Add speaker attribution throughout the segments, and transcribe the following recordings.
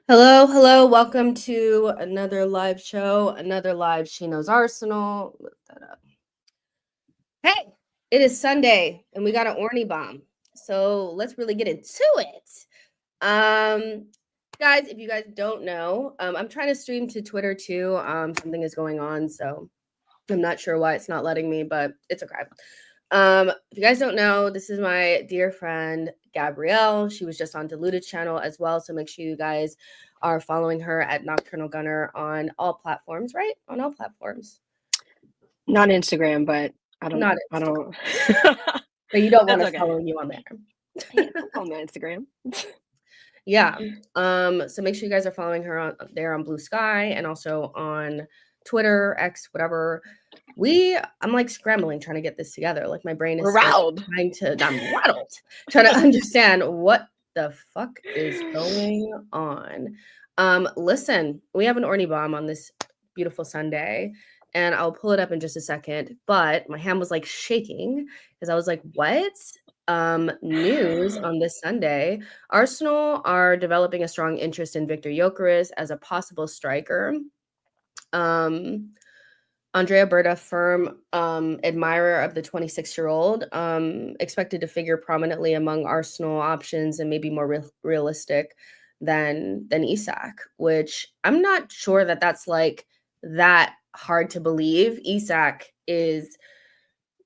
Speaker 1: Hello, hello. Welcome to another live show, another live She Knows Arsenal. Lift that up. Hey, it is Sunday and we got an Orny bomb. So let's really get into it. Um, guys, if you guys don't know, I'm trying to stream to Twitter too. Something is going on, so I'm not sure why it's not letting me, but it's okay. If you guys don't know, this is my dear friend Gabrielle. She was just on Diluted channel as well, so make sure you guys are following her at Nocturnal Gunner on all platforms, right? On all platforms.
Speaker 2: Not Instagram, but I don't.
Speaker 1: Not
Speaker 2: I
Speaker 1: Instagram.
Speaker 2: don't.
Speaker 1: But you don't want
Speaker 2: That's
Speaker 1: us
Speaker 2: okay.
Speaker 1: following you on there.
Speaker 2: Yeah, don't follow me on Instagram.
Speaker 1: Yeah. So make sure you guys are following her on there on Blue Sky and also on Twitter, X, whatever. I'm like scrambling trying to get this together. Like my brain is
Speaker 2: We're
Speaker 1: still
Speaker 2: rattled.
Speaker 1: I'm rattled, trying to understand what the fuck is going on. Listen, we have an Orny bomb on this beautiful Sunday, and I'll pull it up in just a second. But my hand was like shaking because I was like, what? News on this Sunday. Arsenal are developing a strong interest in Viktor Gyökeres as a possible striker. Andrea Berta, firm admirer of the 26-year-old, expected to figure prominently among Arsenal options and maybe more realistic than Isak, which I'm not sure that that's like that hard to believe. Isak is,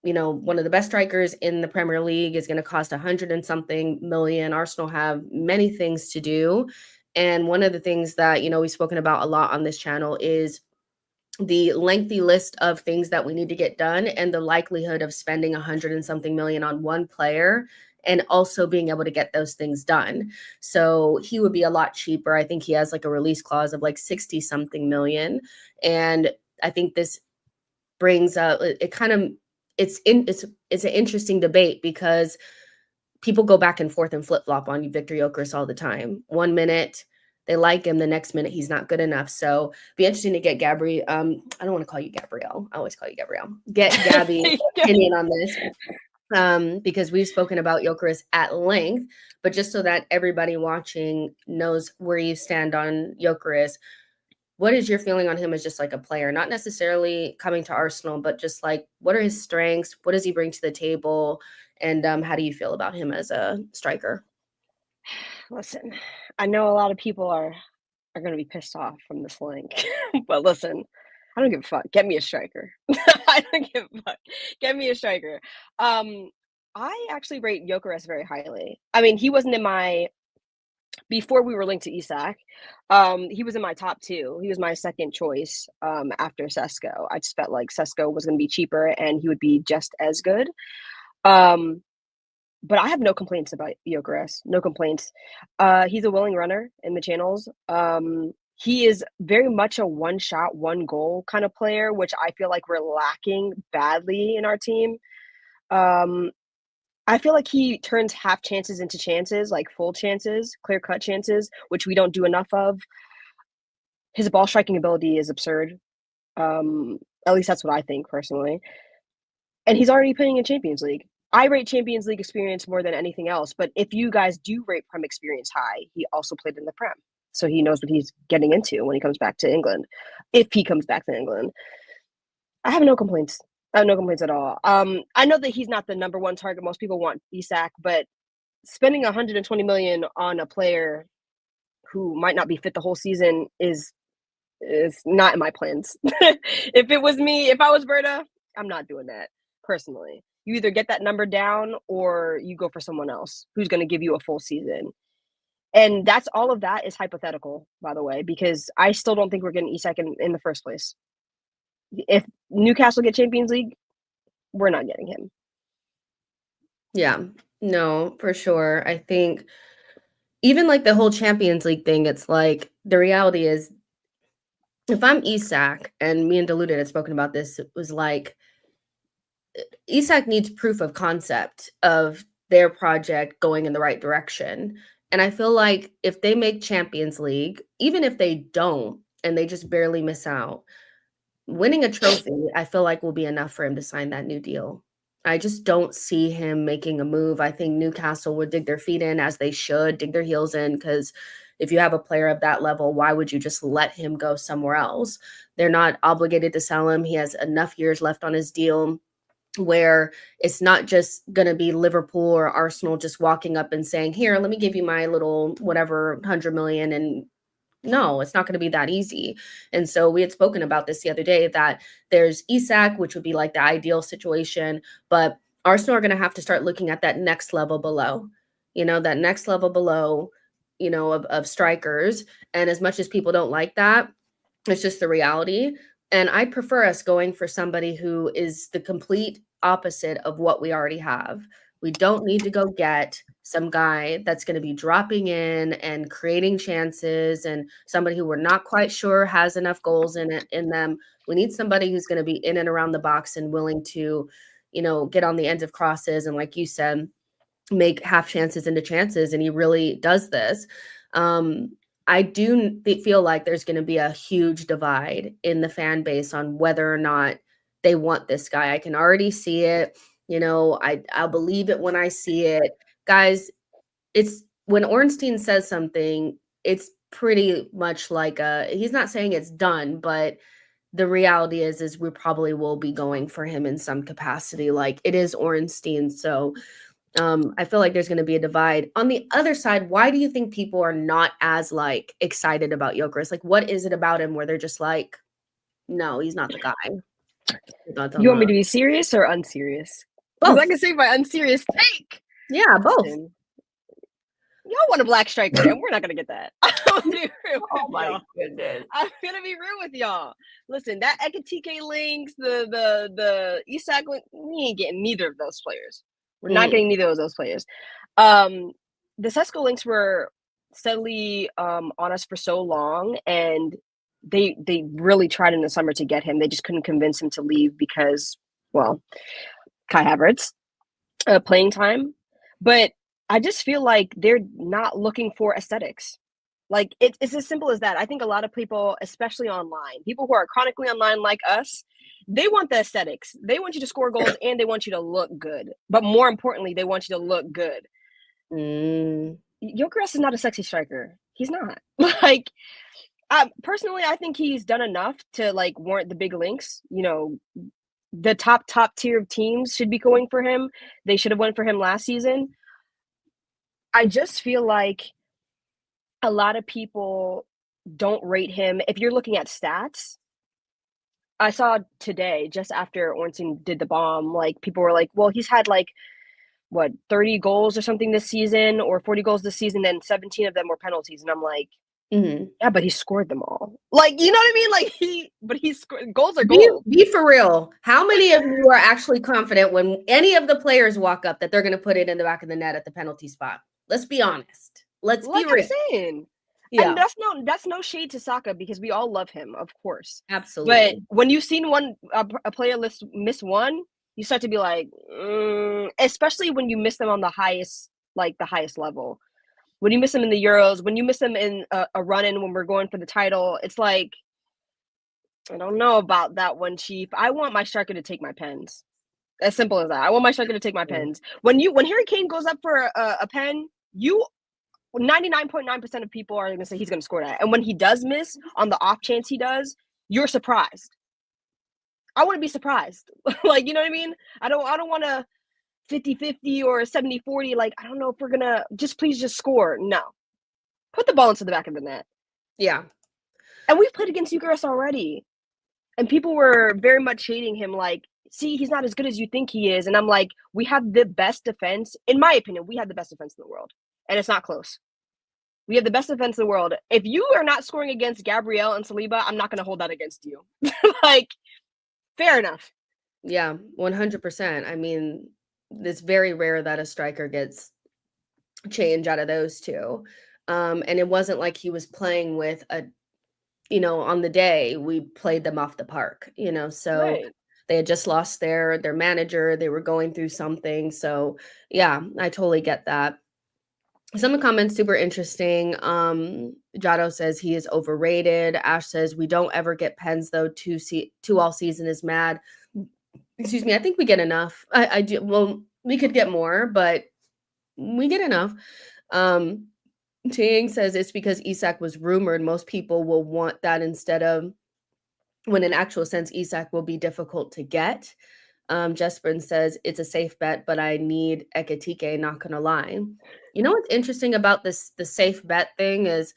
Speaker 1: one of the best strikers in the Premier League, is going to cost 100 and something million. Arsenal have many things to do. And one of the things that, we've spoken about a lot on this channel is the lengthy list of things that we need to get done and the likelihood of spending 100 and something million on one player and also being able to get those things done. So he would be a lot cheaper. I think he has like a release clause of like 60 something million. And I think this brings up it kind of it's an interesting debate because people go back and forth and flip-flop on Viktor Gyökeres all the time. 1 minute they like him, the next minute he's not good enough. So be interesting to get Gabri. I don't want to call you Gabrielle. I always call you Gabrielle. Get Gabby's opinion on this. Because we've spoken about Gyökeres at length, but just so that everybody watching knows where you stand on Gyökeres, what is your feeling on him as just like a player? Not necessarily coming to Arsenal, but just like what are his strengths? What does he bring to the table? And how do you feel about him as a striker?
Speaker 2: Listen, I know a lot of people are going to be pissed off from this link, but listen, I don't give a fuck. Get me a striker. I don't give a fuck. Get me a striker. I actually rate Gyokeres very highly. I mean, he wasn't in my before we were linked to Isak. He was in my top two. He was my second choice after Sesko. I just felt like Sesko was going to be cheaper and he would be just as good. But I have no complaints about Gyokeres. No complaints. He's a willing runner in the channels. He is very much a one shot, one goal kind of player, which I feel like we're lacking badly in our team. I feel like he turns half chances into chances, like full chances, clear cut chances, which we don't do enough of. His ball striking ability is absurd. At least that's what I think personally. And he's already playing in Champions League. I rate Champions League experience more than anything else. But if you guys do rate Prem experience high, he also played in the Prem. So he knows what he's getting into when he comes back to England. If he comes back to England. I have no complaints. I have no complaints at all. I know that he's not the number one target. Most people want Isak, but spending 120 million on a player who might not be fit the whole season is not in my plans. If it was me, if I was Berta, I'm not doing that personally. You either get that number down or you go for someone else who's going to give you a full season. And that's all of that is hypothetical, by the way, because I still don't think we're getting Isak in the first place. If Newcastle get Champions League, we're not getting him.
Speaker 1: Yeah, no, for sure. I think even like the whole Champions League thing, it's like the reality is if I'm Isak, and me and Diluted had spoken about this, it was like Isak needs proof of concept of their project going in the right direction. And I feel like if they make Champions League, even if they don't and they just barely miss out, winning a trophy, I feel like will be enough for him to sign that new deal. I just don't see him making a move. I think Newcastle would dig their feet in as they should, dig their heels in because if you have a player of that level, why would you just let him go somewhere else? They're not obligated to sell him. He has enough years left on his deal where it's not just going to be Liverpool or Arsenal just walking up and saying, here, let me give you my little whatever 100 million. And no, it's not going to be that easy. And so we had spoken about this the other day, that there's Isak, which would be like the ideal situation, but Arsenal are going to have to start looking at that next level below, that next level below, of strikers. And as much as people don't like that, it's just the reality. And I'd prefer us going for somebody who is the complete opposite of what we already have. We don't need to go get some guy that's going to be dropping in and creating chances, and somebody who we're not quite sure has enough goals in them. We need somebody who's going to be in and around the box and willing to, get on the ends of crosses. And like you said, make half chances into chances. And he really does this. I do feel like there's going to be a huge divide in the fan base on whether or not they want this guy. I can already see it. I'll believe it when I see it. Guys, it's when Ornstein says something, it's pretty much like he's not saying it's done, but the reality is we probably will be going for him in some capacity. Like, it is Ornstein. So I feel like there's going to be a divide. On the other side, why do you think people are not as excited about Gyökeres? Like, what is it about him where they're just like, no, he's not the guy?
Speaker 2: You want me to be serious or unserious? Because I can say my unserious take.
Speaker 1: Yeah, both.
Speaker 2: Listen, y'all want a black striker, and we're not gonna get that.
Speaker 1: Oh my goodness!
Speaker 2: I'm gonna be real with y'all. Listen, that Ekitike links, the Isak link, we ain't getting neither of those players. We're not getting neither of those players. The Sesko links were steadily on us for so long, and they really tried in the summer to get him. They just couldn't convince him to leave because, well, Kai Havertz playing time. But I just feel like they're not looking for aesthetics. Like, it's as simple as that. I think a lot of people, especially online, people who are chronically online like us, they want the aesthetics. They want you to score goals and they want you to look good. But more importantly, they want you to look good. Gyokeres is not a sexy striker. He's not. Personally, I think he's done enough to warrant the big links. The top tier of teams should be going for him. They should have went for him last season. I just feel like a lot of people don't rate him. If you're looking at stats, I saw today, just after Ornstein did the bomb, people were like, well, he's had 30 goals or something this season, or 40 goals this season, and 17 of them were penalties. And I'm like, yeah, but he scored them all. You know what I mean? He scored. Goals are goals.
Speaker 1: Be for real. How many of you are actually confident when any of the players walk up that they're going to put it in the back of the net at the penalty spot? Let's be honest. Let's be real.
Speaker 2: I'm saying.
Speaker 1: Yeah.
Speaker 2: And that's no shade to Saka, because we all love him, of course.
Speaker 1: Absolutely.
Speaker 2: But when you've seen a player miss one, you start to be like, especially when you miss them on the highest level. When you miss them in the Euros, when you miss them in a run-in when we're going for the title, it's like, I don't know about that one, Chief. I want my striker to take my pens. As simple as that. I want my striker to take my pens. When Harry Kane goes up for a pen, 99.9% of people are going to say he's going to score that. And when he does miss, on the off chance he does, you're surprised. I wouldn't be surprised. You know what I mean? I don't want to 50-50 or 70-40. I don't know if we're going to please just score. No. Put the ball into the back of the net.
Speaker 1: Yeah.
Speaker 2: And we've played against Gyokeres already. And people were very much hating him, see, he's not as good as you think he is. And I'm like, we have the best defense. In my opinion, we have the best defense in the world. And it's not close. We have the best defense in the world. If you are not scoring against Gabriel and Saliba, I'm not going to hold that against you. Fair enough.
Speaker 1: Yeah, 100%. I mean, it's very rare that a striker gets change out of those two. And it wasn't like he was playing with on the day we played them off the park, so
Speaker 2: right.
Speaker 1: They had just lost their manager. They were going through something. So yeah, I totally get that. Some of the comments super interesting. Jado says he is overrated. Ash says we don't ever get pens though. Two all season is mad. Excuse me. I think we get enough. I do. Well, we could get more, but we get enough. Ting says it's because Isak was rumored. Most people will want that instead of when in actual sense, Isak will be difficult to get. Jesperin says it's a safe bet, but I need Ekitike, not gonna lie. You know what's interesting about this, the safe bet thing is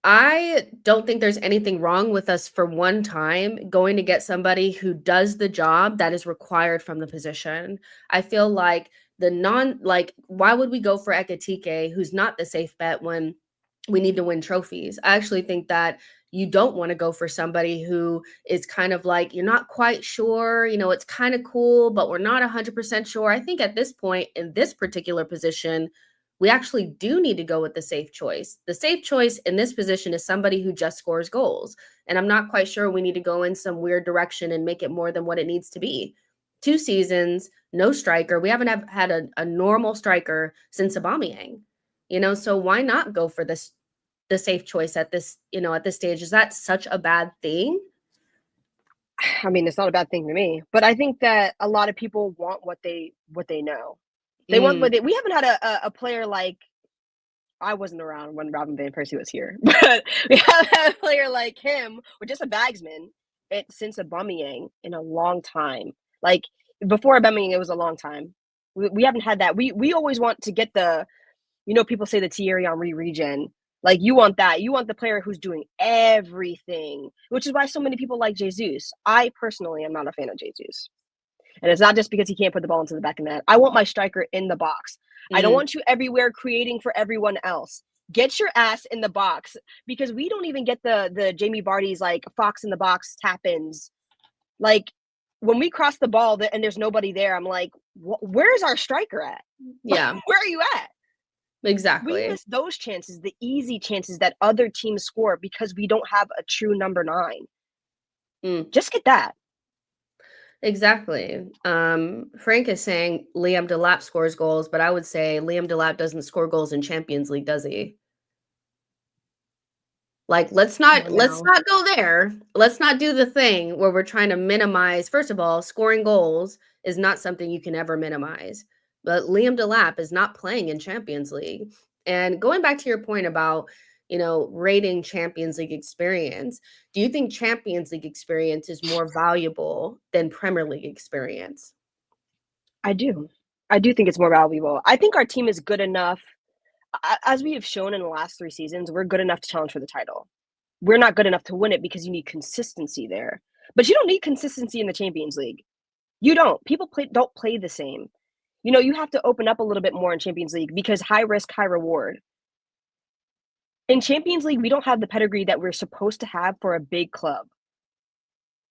Speaker 1: I don't think there's anything wrong with us for one time going to get somebody who does the job that is required from the position. I feel like why would we go for Ekitike, who's not the safe bet when we need to win trophies? I actually think that you don't want to go for somebody who is kind of like, you're not quite sure, it's kind of cool, but we're not 100% sure. I think at this point in this particular position, we actually do need to go with the safe choice. The safe choice in this position is somebody who just scores goals. And I'm not quite sure we need to go in some weird direction and make it more than what it needs to be. 2 seasons, no striker. We haven't had a normal striker since Aubameyang. So why not go for the safe choice at this stage? Is that such a bad thing?
Speaker 2: I mean, it's not a bad thing to me, but I think that a lot of people want what they know. They want what we haven't had a player like, I wasn't around when Robin van Persie was here, but we haven't had a player like him or just a bagsman since Aubameyang in a long time. Like before Aubameyang, it was a long time. We haven't had that. We always want to get the, people say the Thierry Henry regen. Like you want that. You want the player who's doing everything, which is why so many people like Jesus. I personally am not a fan of Jesus. And it's not just because he can't put the ball into the back of the net. I want my striker in the box. I don't want you everywhere creating for everyone else. Get your ass in the box, because we don't even get the Jamie Vardy's like fox in the box tap-ins. Like when we cross the ball and there's nobody there, I'm like, where's our striker at?
Speaker 1: Yeah.
Speaker 2: Where are you at?
Speaker 1: Exactly.
Speaker 2: We miss those chances, the easy chances that other teams score because we don't have a true number 9. Just get that.
Speaker 1: Exactly. Frank is saying Liam Delap scores goals, but I would say Liam Delap doesn't score goals in Champions League, does he? Like, let's not go there. Let's not do the thing where we're trying to minimize. First of all, scoring goals is not something you can ever minimize. But Liam Delap is not playing in Champions League. And going back to your point about, rating Champions League experience, do you think Champions League experience is more valuable than Premier League experience?
Speaker 2: I do. I do think it's more valuable. I think our team is good enough. As we have shown in the last 3 seasons, we're good enough to challenge for the title. We're not good enough to win it because you need consistency there. But you don't need consistency in the Champions League. You don't. People don't play the same. You have to open up a little bit more in Champions League because high risk, high reward. In Champions League, we don't have the pedigree that we're supposed to have for a big club.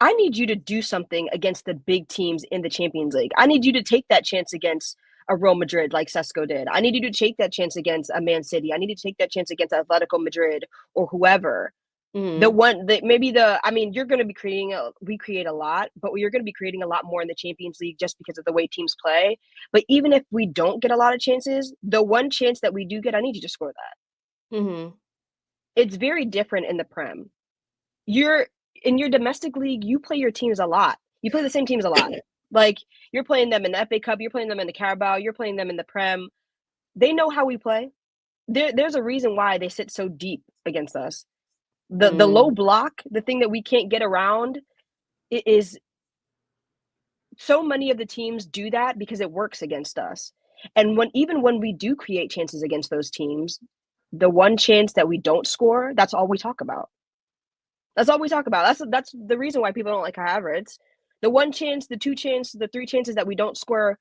Speaker 2: I need you to do something against the big teams in the Champions League. I need you to take that chance against a Real Madrid like Sesko did. I need you to take that chance against a Man City. I need to take that chance against Atletico Madrid or whoever. You're going to be we create a lot, but you're going to be creating a lot more in the Champions League just because of the way teams play. But even if we don't get a lot of chances, the one chance that we do get, I need you to score that. It's very different in the Prem. In your domestic league, you play your teams a lot. You play the same teams a lot. Like you're playing them in the FA Cup, you're playing them in the Carabao, you're playing them in the Prem. They know how we play. There's a reason why they sit so deep against us. The low block, the thing that we can't get around, it is so many of the teams do that because it works against us. And even when we do create chances against those teams, the one chance that we don't score, that's all we talk about. That's all we talk about. That's the reason why people don't like Kai Havertz. The one chance, the 2 chances, the 3 chances that we don't score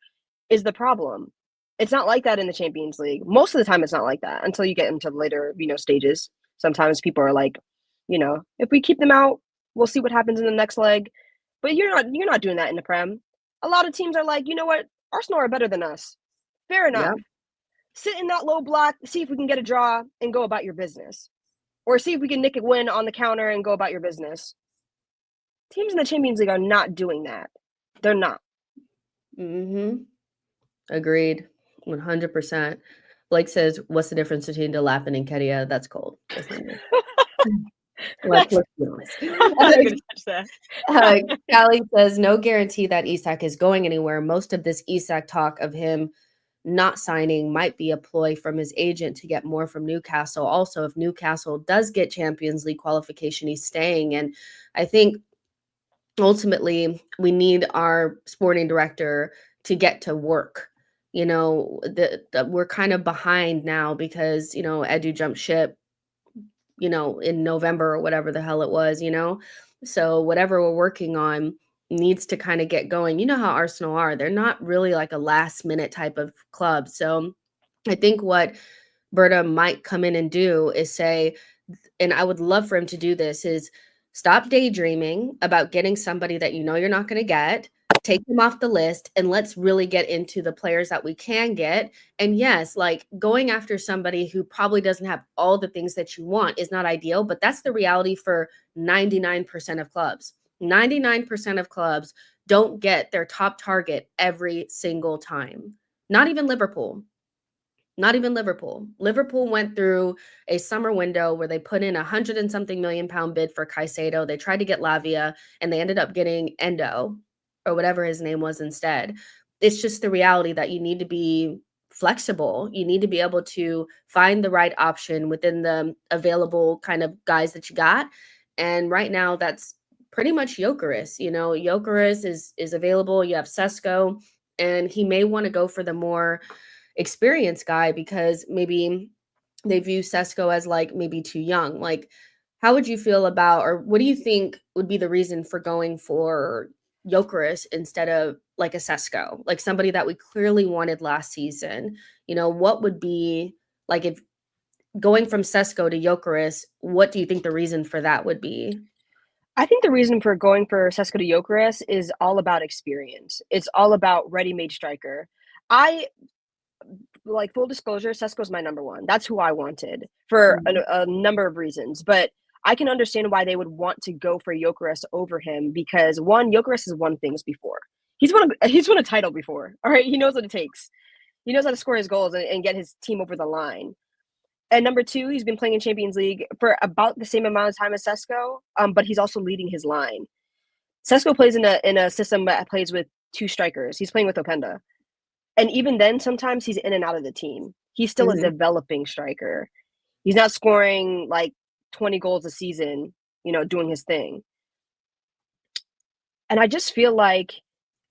Speaker 2: is the problem. It's not like that in the Champions League. Most of the time, it's not like that until you get into the later, stages. Sometimes people are like, if we keep them out, we'll see what happens in the next leg. But you're not doing that in the Prem. A lot of teams are like, you know what? Arsenal are better than us. Fair enough.
Speaker 1: Yeah.
Speaker 2: Sit in that low block, see if we can get a draw, and go about your business. Or see if we can nick a win on the counter and go about your business. Teams in the Champions League are not doing that. They're not.
Speaker 1: Agreed. 100%. Blake says, what's the difference between Delap and Nketiah? That's cold. Let's be honest. Callie says, no guarantee that Isak is going anywhere. Most of this Isak talk of him not signing might be a ploy from his agent to get more from Newcastle. Also, if Newcastle does get Champions League qualification, he's staying. And I think ultimately we need our sporting director to get to work. We're kind of behind now because, Edu jumped ship, in November or whatever the hell it was. So whatever we're working on needs to kind of get going. You know how Arsenal are. They're not really like a last minute type of club. So I think what Berta might come in and do is say, and I would love for him to do this, is stop daydreaming about getting somebody that you're not going to get, take them off the list, and let's really get into the players that we can get. And yes, like going after somebody who probably doesn't have all the things that you want is not ideal, but that's the reality for 99% of clubs. 99% of clubs don't get their top target every single time. Not even Liverpool. Not even Liverpool. Liverpool went through a summer window where they put in £100 and something million bid for Caicedo. They tried to get Lavia, and they ended up getting Endo, or whatever his name was instead. It's just the reality that you need to be flexible. You need to be able to find the right option within the available kind of guys that you got. And right now, that's pretty much Gyökeres. Gyökeres is available. You have Sesko, and he may want to go for the more experienced guy because maybe they view Sesko as like maybe too young. Like, how would you feel about, or what do you think would be the reason for going for Gyokeres instead of like a Sesko, like somebody that we clearly wanted last season? What would be like, if going from Sesko to Gyokeres, what do you think the reason for that would be?
Speaker 2: I think the reason for going for Sesko to Gyokeres is all about experience. It's all about ready-made striker. I like, full disclosure, Sesko's my number one. That's who I wanted for a number of reasons. But I can understand why they would want to go for Gyokeres over him because one, Gyokeres has won things before. He's won a title before. All right, he knows what it takes. He knows how to score his goals and get his team over the line. And number two, he's been playing in Champions League for about the same amount of time as Sesko, but he's also leading his line. Sesko plays in a system that plays with two strikers. He's playing with Openda. And even then, sometimes he's in and out of the team. He's still a developing striker. He's not scoring like 20 goals a season, doing his thing. And I just feel like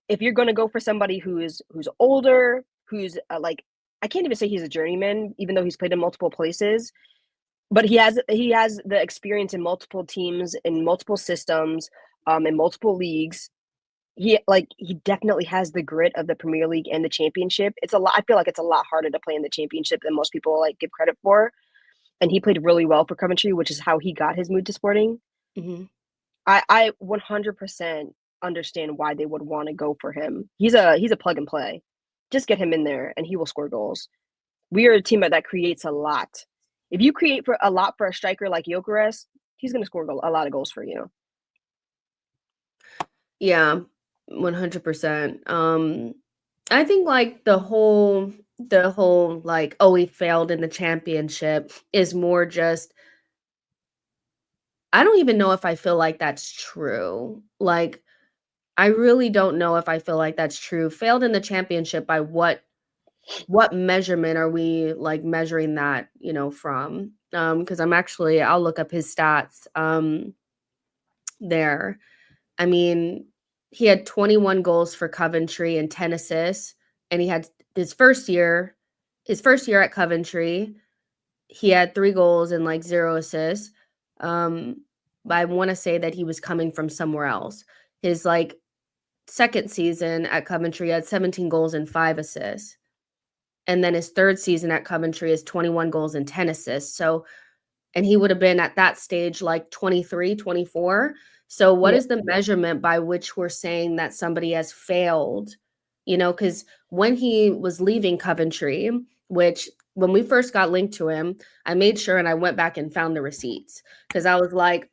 Speaker 2: if you're going to go for somebody who's older, who's like, I can't even say he's a journeyman, even though he's played in multiple places, but he has the experience in multiple teams, in multiple systems, in multiple leagues. He definitely has the grit of the Premier League and the Championship. I feel like it's a lot harder to play in the Championship than most people give credit for. And he played really well for Coventry, which is how he got his move to Sporting.
Speaker 1: Mm-hmm.
Speaker 2: I 100% understand why they would want to go for him. He's a plug and play. Just get him in there and he will score goals. We are a team that creates a lot. If you create for a lot for a striker like Gyokeres, he's going to score a lot of goals for you.
Speaker 1: Yeah, 100%. I think like the whole like, oh, we failed in the championship is more just, I don't even know if I feel like that's true. Like, I really don't know if I feel like that's true. Failed in the championship by what measurement are we like measuring that, from? Because I'll look up his stats there. I mean, he had 21 goals for Coventry and 10 assists, and he had his first year at Coventry, he had 3 goals and like 0 assists. But I want to say that he was coming from somewhere else. His like second season at Coventry had 17 goals and 5 assists. And then his third season at Coventry is 21 goals and 10 assists. So, and he would have been at that stage like 23, 24. So what is the measurement by which we're saying that somebody has failed? Because when he was leaving Coventry, which when we first got linked to him, I made sure and I went back and found the receipts because I was like,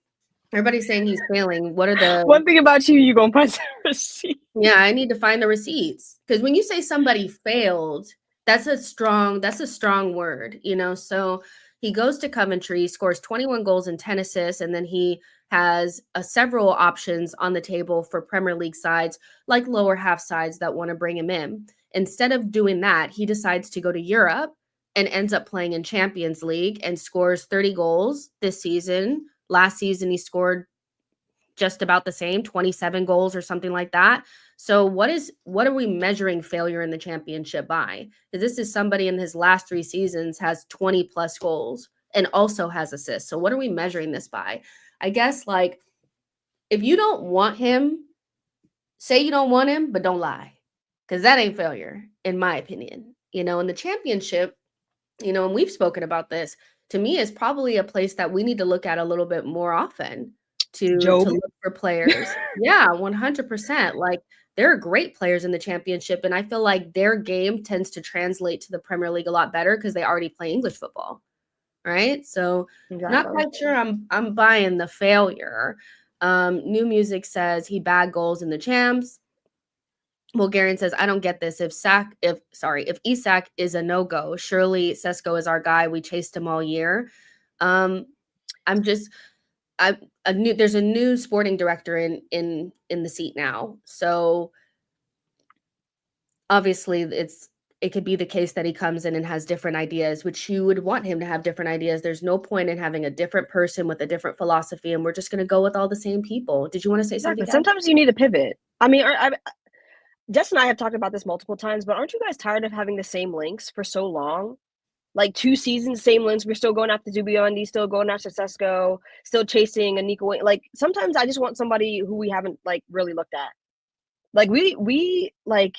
Speaker 1: everybody's saying he's failing. What are the
Speaker 2: one thing about you gonna find the receipts?
Speaker 1: Yeah, I need to find the receipts because when you say somebody failed, that's a strong word. So he goes to Coventry, scores 21 goals and 10 assists, and then he has several options on the table for Premier League sides, like lower half sides that want to bring him in. Instead of doing that, he decides to go to Europe and ends up playing in Champions League and scores 30 goals this season. Last season, he scored just about the same, 27 goals or something like that. So what are we measuring failure in the championship by? Because this is somebody in his last 3 seasons has 20 plus goals and also has assists. So what are we measuring this by? I guess, like, if you don't want him, say you don't want him, but don't lie. Because that ain't failure, in my opinion. In the championship, and we've spoken about this, to me is probably a place that we need to look at a little bit more often to
Speaker 2: Job.
Speaker 1: look for players. Yeah, 100%. Like, there are great players in the championship, and I feel like their game tends to translate to the Premier League a lot better because they already play English football, right? So not
Speaker 2: Exactly.
Speaker 1: quite sure I'm buying the failure. New Music says he bagged goals in the champs. Bulgarian says, I don't get this. If Isak is a no-go, surely Sesko is our guy. We chased him all year. There's a new sporting director in the seat now. So obviously it could be the case that he comes in and has different ideas, which you would want him to have different ideas. There's no point in having a different person with a different philosophy, and we're just going to go with all the same people. Did you want to say
Speaker 2: Exactly.
Speaker 1: something, Gab?
Speaker 2: Sometimes you need to pivot. I mean, Jess and I have talked about this multiple times, but aren't you guys tired of having the same links for so long? Like 2 seasons, same links. We're still going after Zubiondi, still going after Sesko, still chasing a Nico. Like, sometimes I just want somebody who we haven't like really looked at. Like we like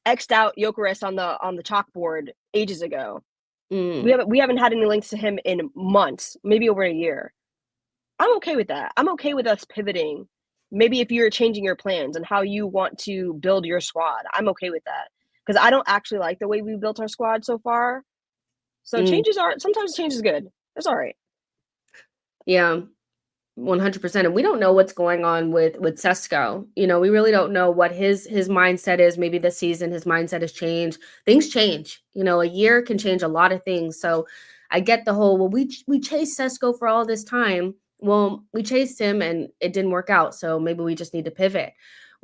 Speaker 2: xed out Gyokeres on the chalkboard ages ago. We haven't had any links to him in months, maybe over a year. I'm okay with that. I'm okay with us pivoting. Maybe if you're changing your plans and how you want to build your squad, I'm okay with that. Because I don't actually like the way we built our squad so far. So sometimes change is good. It's all right.
Speaker 1: Yeah, 100%. And we don't know what's going on with Sesko. We really don't know what his mindset is. Maybe this season his mindset has changed. Things change. A year can change a lot of things. So I get the whole, well, we chased Sesko for all this time. Well, we chased him and it didn't work out. So maybe we just need to pivot.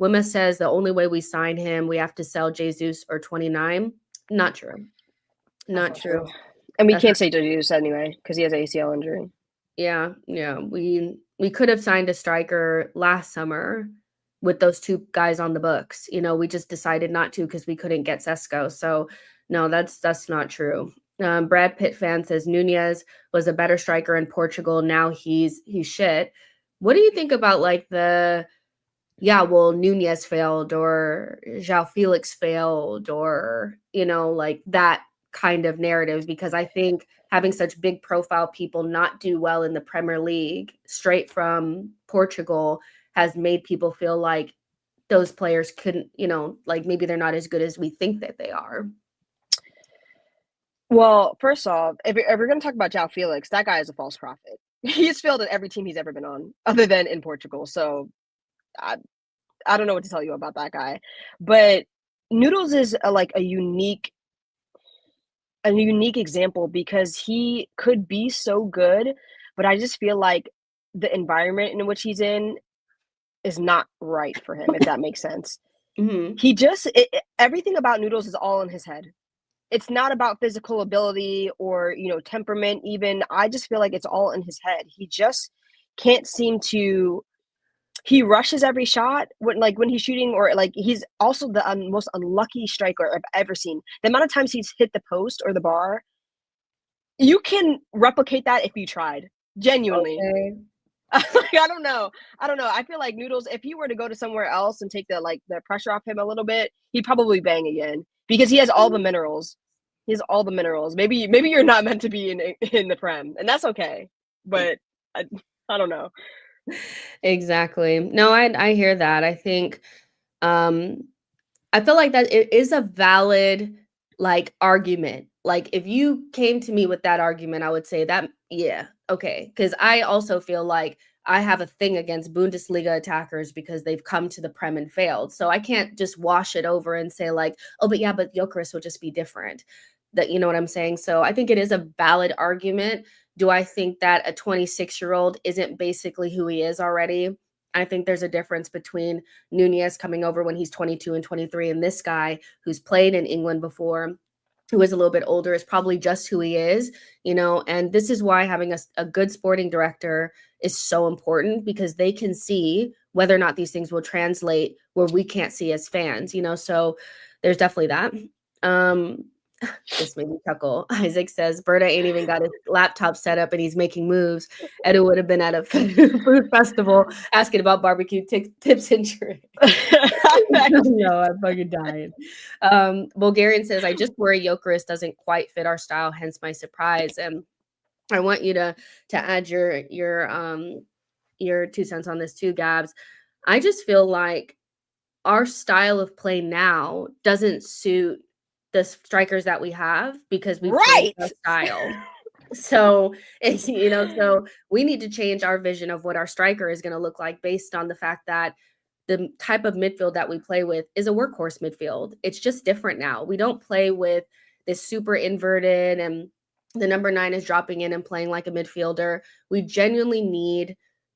Speaker 1: Wima says the only way we sign him, we have to sell Jesus or 29. Not true. Not true.
Speaker 2: And we
Speaker 1: That's
Speaker 2: can't say Jesus anyway because he has ACL injury.
Speaker 1: Yeah. We could have signed a striker last summer with those 2 guys on the books. We just decided not to because we couldn't get Sesko. So no, that's not true. Brad Pitt fan says Nunez was a better striker in Portugal. Now he's shit. What do you think about like Nunez failed or João Felix failed or, like that kind of narrative? Because I think having such big profile people not do well in the Premier League straight from Portugal has made people feel like those players couldn't, like maybe they're not as good as we think that they are.
Speaker 2: Well, first off, if we're going to talk about João Felix, that guy is a false prophet. He's failed at every team he's ever been on, other than in Portugal. So I don't know what to tell you about that guy. But Noodles is a unique example because he could be so good, but I just feel like the environment in which he's in is not right for him, if that makes sense.
Speaker 1: Mm-hmm.
Speaker 2: He just everything about Noodles is all in his head. It's not about physical ability or temperament even. I just feel like it's all in his head. He just can't seem to. He rushes every shot when he's shooting, or he's also the most unlucky striker I've ever seen. The amount of times he's hit the post or the bar, you can replicate that if you tried. Genuinely.
Speaker 1: Okay.
Speaker 2: I don't know. I feel like Noodles, if he were to go to somewhere else and take the pressure off him a little bit, he'd probably bang again because he has all the minerals. He has all the minerals. Maybe you're not meant to be in the Prem, and that's okay. But I don't know.
Speaker 1: Exactly. No, I hear that. I think I feel like that it is a valid argument. Like if you came to me with that argument, I would say that yeah, okay, cuz I also feel like I have a thing against Bundesliga attackers because they've come to the Prem and failed. So I can't just wash it over and say like, "Oh, but Gyökeres will just be different." That, you know what I'm saying? So I think it is a valid argument. Do I think that a 26-year-old isn't basically who he is already? I think there's a difference between Nunez coming over when he's 22 and 23 and this guy who's played in England before, who is a little bit older, is probably just who he is, and this is why having a good sporting director is so important, because they can see whether or not these things will translate where we can't see as fans, so there's definitely that. This made me chuckle. Isaac says Berta ain't even got his laptop set up and he's making moves. Edu would have been at a food festival asking about barbecue tips and tricks. No, I'm fucking dying. Bulgarian says, I just worry Gyökeres doesn't quite fit our style, hence my surprise. And I want you to add your 2 cents on this too, Gabs. I just feel like our style of play now doesn't suit the strikers that we have, because we've changed our style. So it's, so we need to change our vision of what our striker is going to look like based on the fact that the type of midfield that we play with is a workhorse midfield. It's just different now. We don't play with this super inverted and the number 9 is dropping in and playing like a midfielder. We genuinely need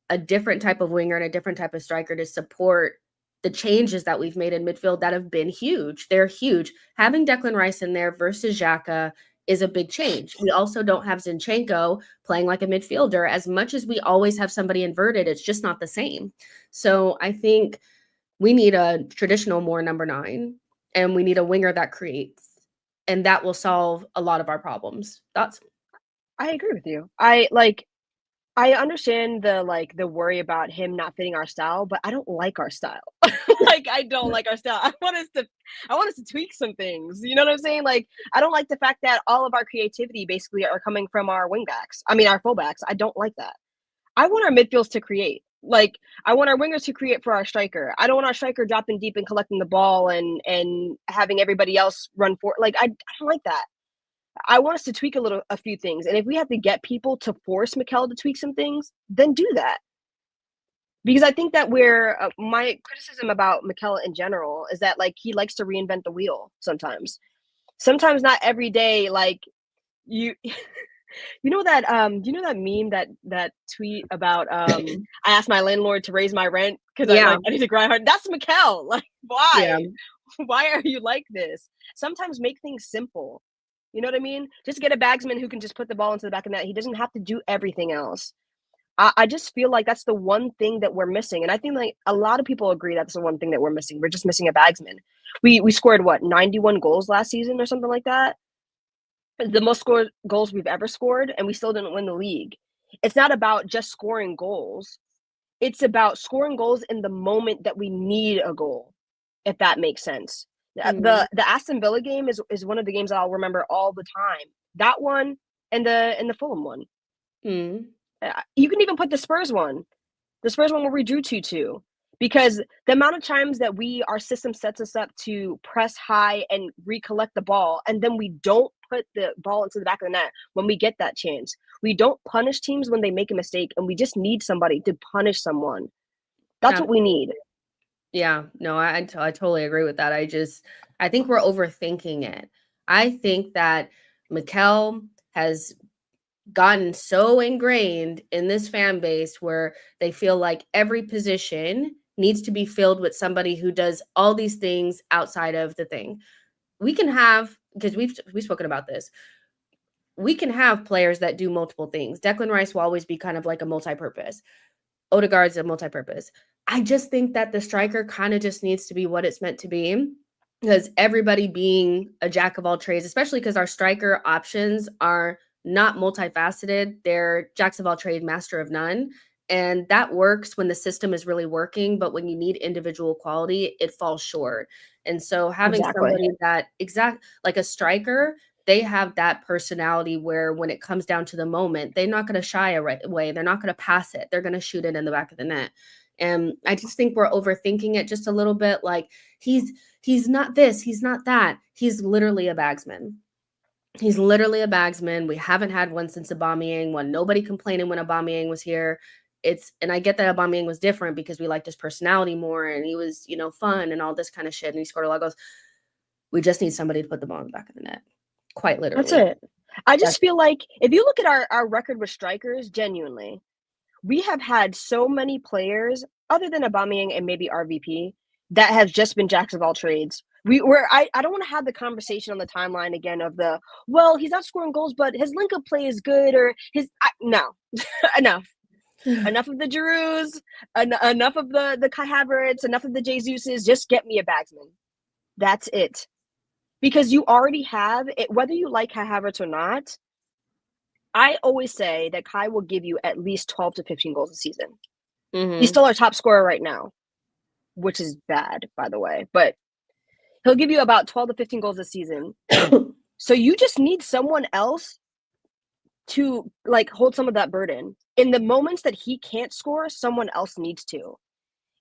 Speaker 1: a different type of winger and a different type of striker to support the changes that we've made in midfield that have been huge. They're huge. Having Declan Rice in there versus Xhaka is a big change. We also don't have Zinchenko playing like a midfielder. As much as we always have somebody inverted, it's just not the same. So I think we need a traditional more number 9, and we need a winger that creates, and that will solve a lot of our problems. Thoughts?
Speaker 2: I agree with you. I understand the worry about him not fitting our style, but I don't like our style. I don't like our style. I want us to tweak some things. You know what I'm saying? I don't like the fact that all of our creativity basically are coming from our wingbacks. I mean, our fullbacks. I don't like that. I want our midfields to create. I want our wingers to create for our striker. I don't want our striker dropping deep and collecting the ball and having everybody else run for. I don't like that. I want us to tweak a few things. And if we have to get people to force Mikel to tweak some things, then do that. Because I think that my criticism about Mikel in general is that he likes to reinvent the wheel sometimes. Sometimes not every day, you you know that meme, that tweet about I asked my landlord to raise my rent because I need to grind hard. That's Mikel. Why?
Speaker 1: Yeah.
Speaker 2: Why are you like this? Sometimes make things simple. You know what I mean? Just get a bagsman who can just put the ball into the back of the net. He doesn't have to do everything else. I just feel like that's the one thing that we're missing. And I think a lot of people agree that's the one thing that we're missing. We're just missing a bagsman. We scored 91 goals last season or something like that. The most goals we've ever scored, and we still didn't win the league. It's not about just scoring goals. It's about scoring goals in the moment that we need a goal, if that makes sense. The Aston Villa game is one of the games that I'll remember all the time. That one and the Fulham one. You can even put the Spurs one where we drew 2-2, because the amount of times that our system sets us up to press high and recollect the ball, and then we don't put the ball into the back of the net when we get that chance. We don't punish teams when they make a mistake, and we just need somebody to punish someone. That's what we need.
Speaker 1: Yeah, no, I totally agree with that. I think we're overthinking it. I think that Mikel has gotten so ingrained in this fan base where they feel like every position needs to be filled with somebody who does all these things outside of the thing. We can have, because we've spoken about this, we can have players that do multiple things. Declan Rice will always be kind of like a multi-purpose. Odegaard's a multi-purpose. I just think that the striker kind of just needs to be what it's meant to be, because everybody being a jack of all trades, especially because our striker options are not multifaceted. They're jacks of all trade, master of none. And that works when the system is really working, but when you need individual quality, it falls short. And so having somebody that like a striker, they have that personality where when it comes down to the moment, they're not going to shy away. They're not going to pass it. They're going to shoot it in the back of the net. And I just think we're overthinking it just a little bit. Like he's not this, he's not that. He's literally a bagsman. He's literally a bagsman. We haven't had one since Aubameyang, one. Nobody complaining when Aubameyang was here. And I get that Aubameyang was different because we liked his personality more and he was, fun and all this kind of shit. And he scored a lot of goals. We just need somebody to put the ball in the back of the net. quite
Speaker 2: That's
Speaker 1: literally.
Speaker 2: it. I
Speaker 1: That's
Speaker 2: just feel like if you look at our record with strikers, genuinely, we have had so many players other than Aubameyang and maybe RVP that have just been jacks of all trades. I don't want to have the conversation on the timeline again of the, well, he's not scoring goals, but his link up play is good, or no. Enough. Enough of the Girouds, enough of the Kai Havertz, enough of the Jesuses. Just get me a bagsman. That's it. Because you already have it, whether you like Kai Havertz or not. I always say that Kai will give you at least 12 to 15 goals a season. He's still our top scorer right now, which is bad, by the way. But he'll give you about 12 to 15 goals a season. So you just need someone else to like hold some of that burden. In the moments that he can't score, someone else needs to.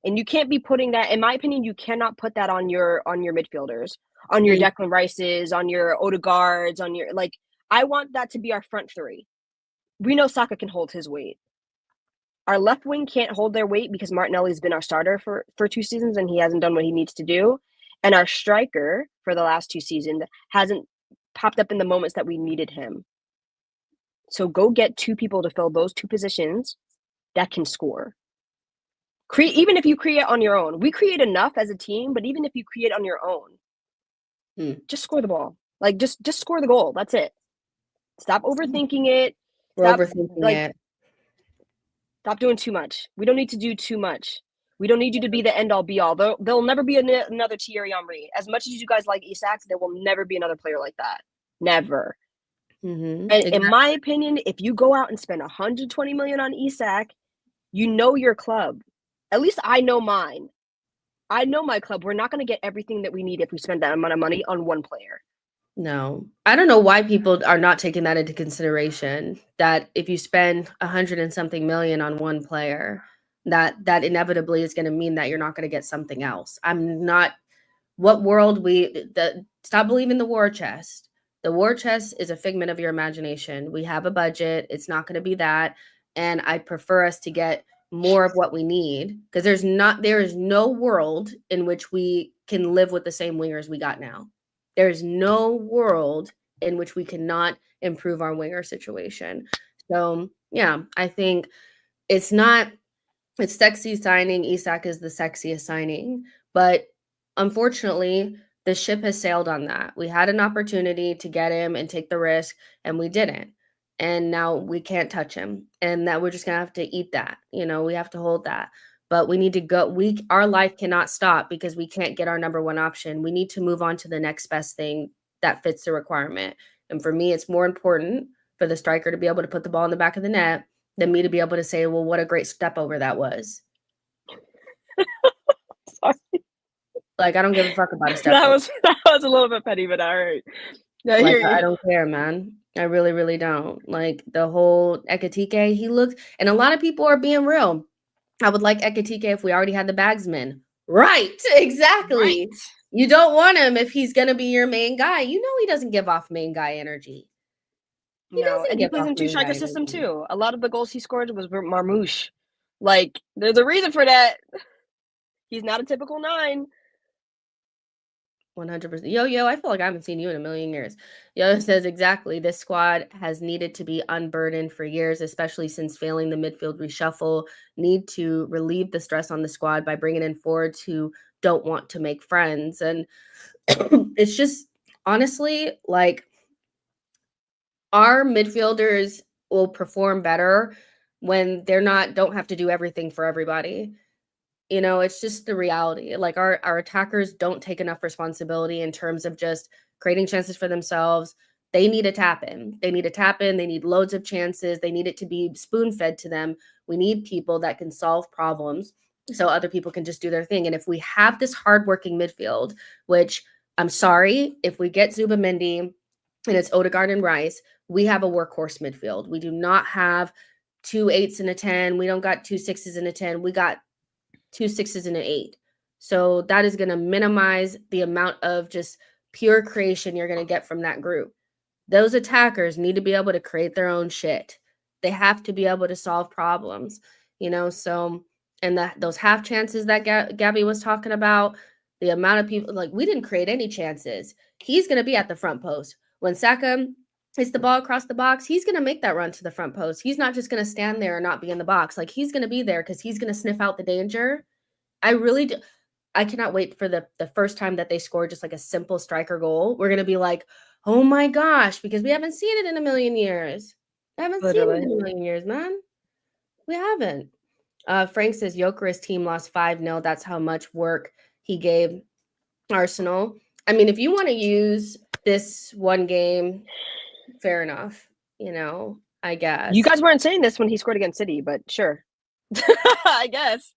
Speaker 2: And you can't be putting that, in my opinion, you cannot put that on your midfielders, on your Declan Rices, on your Odegaards, on your like. I want that to be our front three. We know Saka can hold his weight. Our left wing can't hold their weight because Martinelli's been our starter for 2 seasons and he hasn't done what he needs to do. And our striker for the last 2 seasons hasn't popped up in the moments that we needed him. So go get 2 people to fill those 2 positions that can score. Even if you create on your own. We create enough as a team, but even if you create on your own, just score the ball. Like just score the goal. That's it. Stop overthinking it.
Speaker 1: We're overthinking it.
Speaker 2: Stop doing too much. We don't need to do too much. We don't need you to be the end-all, be-all. There'll never be another Thierry Henry. As much as you guys like Isak, there will never be another player like that. Never. And in my opinion, if you go out and spend 120 million on Isak, you know your club. At least I know mine. I know my club. We're not going to get everything that we need if we spend that amount of money on one player.
Speaker 1: No. I don't know why people are not taking that into consideration, that if you spend 100 and something million on one player, that inevitably is going to mean that you're not going to get something else. I'm not what world stop believing the war chest. The war chest is a figment of your imagination. We have a budget. It's not going to be that. And I prefer us to get more of what we need, because there is no world in which we can live with the same wingers we got now. There's no world in which we cannot improve our winger situation. So yeah, I think it's sexy signing. Isak is the sexiest signing, but unfortunately, the ship has sailed on that. We had an opportunity to get him and take the risk, and we didn't. And now we can't touch him, and that we're just gonna have to eat that. We have to hold that. But we need to go. Our life cannot stop because we can't get our number one option. We need to move on to the next best thing that fits the requirement. And for me, it's more important for the striker to be able to put the ball in the back of the net than me to be able to say, well, what a great step over that was.
Speaker 2: Sorry.
Speaker 1: Like, I don't give a fuck about a step
Speaker 2: that
Speaker 1: over.
Speaker 2: was a little bit petty, but all right.
Speaker 1: I don't care, man. I really, really don't. Like, the whole Ekitike, he looked, and a lot of people are being real. I would like Ekitike if we already had the bagsman. Right, exactly. Right. You don't want him if he's going to be your main guy. He doesn't give off main guy energy.
Speaker 2: No, and he plays in 2 striker system too. A lot of the goals he scored was Marmouche. Like, there's a reason for that. He's not a typical 9.
Speaker 1: 100%. Yo, I feel like I haven't seen you in a million years. Yo says exactly. This squad has needed to be unburdened for years, especially since failing the midfield reshuffle. Need to relieve the stress on the squad by bringing in forwards who don't want to make friends. And it's just, honestly, like, our midfielders will perform better when don't have to do everything for everybody. It's just the reality. Like, our attackers don't take enough responsibility in terms of just creating chances for themselves. They need a tap in. They need loads of chances. They need it to be spoon fed to them. We need people that can solve problems so other people can just do their thing. And if we have this hardworking midfield, which I'm sorry, if we get Zubamendi and it's Odegaard and Rice, we have a workhorse midfield. We do not have 2 8s and a 10. We don't got 2 6s and a 10. We got 2 6s and an 8. So that is going to minimize the amount of just pure creation you're going to get from that group. Those attackers need to be able to create their own shit. They have to be able to solve problems, so, and those half chances that Gabby was talking about, the amount of people, like, we didn't create any chances. He's going to be at the front post. When Saka hits the ball across the box, he's going to make that run to the front post. He's not just going to stand there and not be in the box. Like, he's going to be there because he's going to sniff out the danger. I really do. I cannot wait for the first time that they score just like a simple striker goal. We're going to be like, oh my gosh, because we haven't seen it in a million years. I haven't seen it in a million years, man. We haven't. Frank says Gyökeres team lost 5-0. That's how much work he gave Arsenal. I mean, if you want to use this one game, fair enough. You know, I guess.
Speaker 2: You guys weren't saying this when he scored against City, but sure. I guess.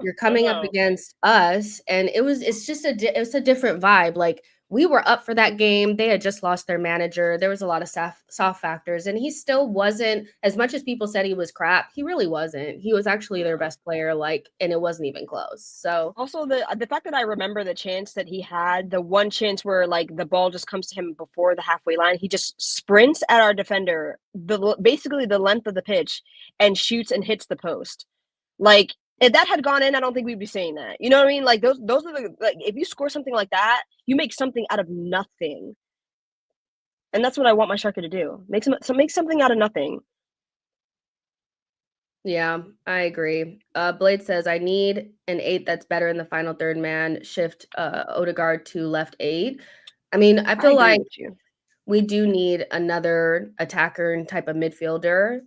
Speaker 1: You're coming up against us, and it's just a different vibe. Like, we were up for that game. They had just lost their manager. There was a lot of soft factors, and he still wasn't, as much as people said he was crap, he really wasn't. He was actually their best player, and it wasn't even close. So
Speaker 2: also the fact that I remember the chance that he had, the one chance where like the ball just comes to him before the halfway line, he just sprints at our defender, basically the length of the pitch, and shoots and hits the post. Like, if that had gone in, I don't think we'd be saying that. You know what I mean? Like, those are the, like, if you score something like that, you make something out of nothing. And that's what I want my striker to do. Make something out of nothing.
Speaker 1: Yeah, I agree. Blade says, I need an 8 that's better in the final third man. Shift Odegaard to left 8. I mean, I feel like we do need another attacker and type of midfielder.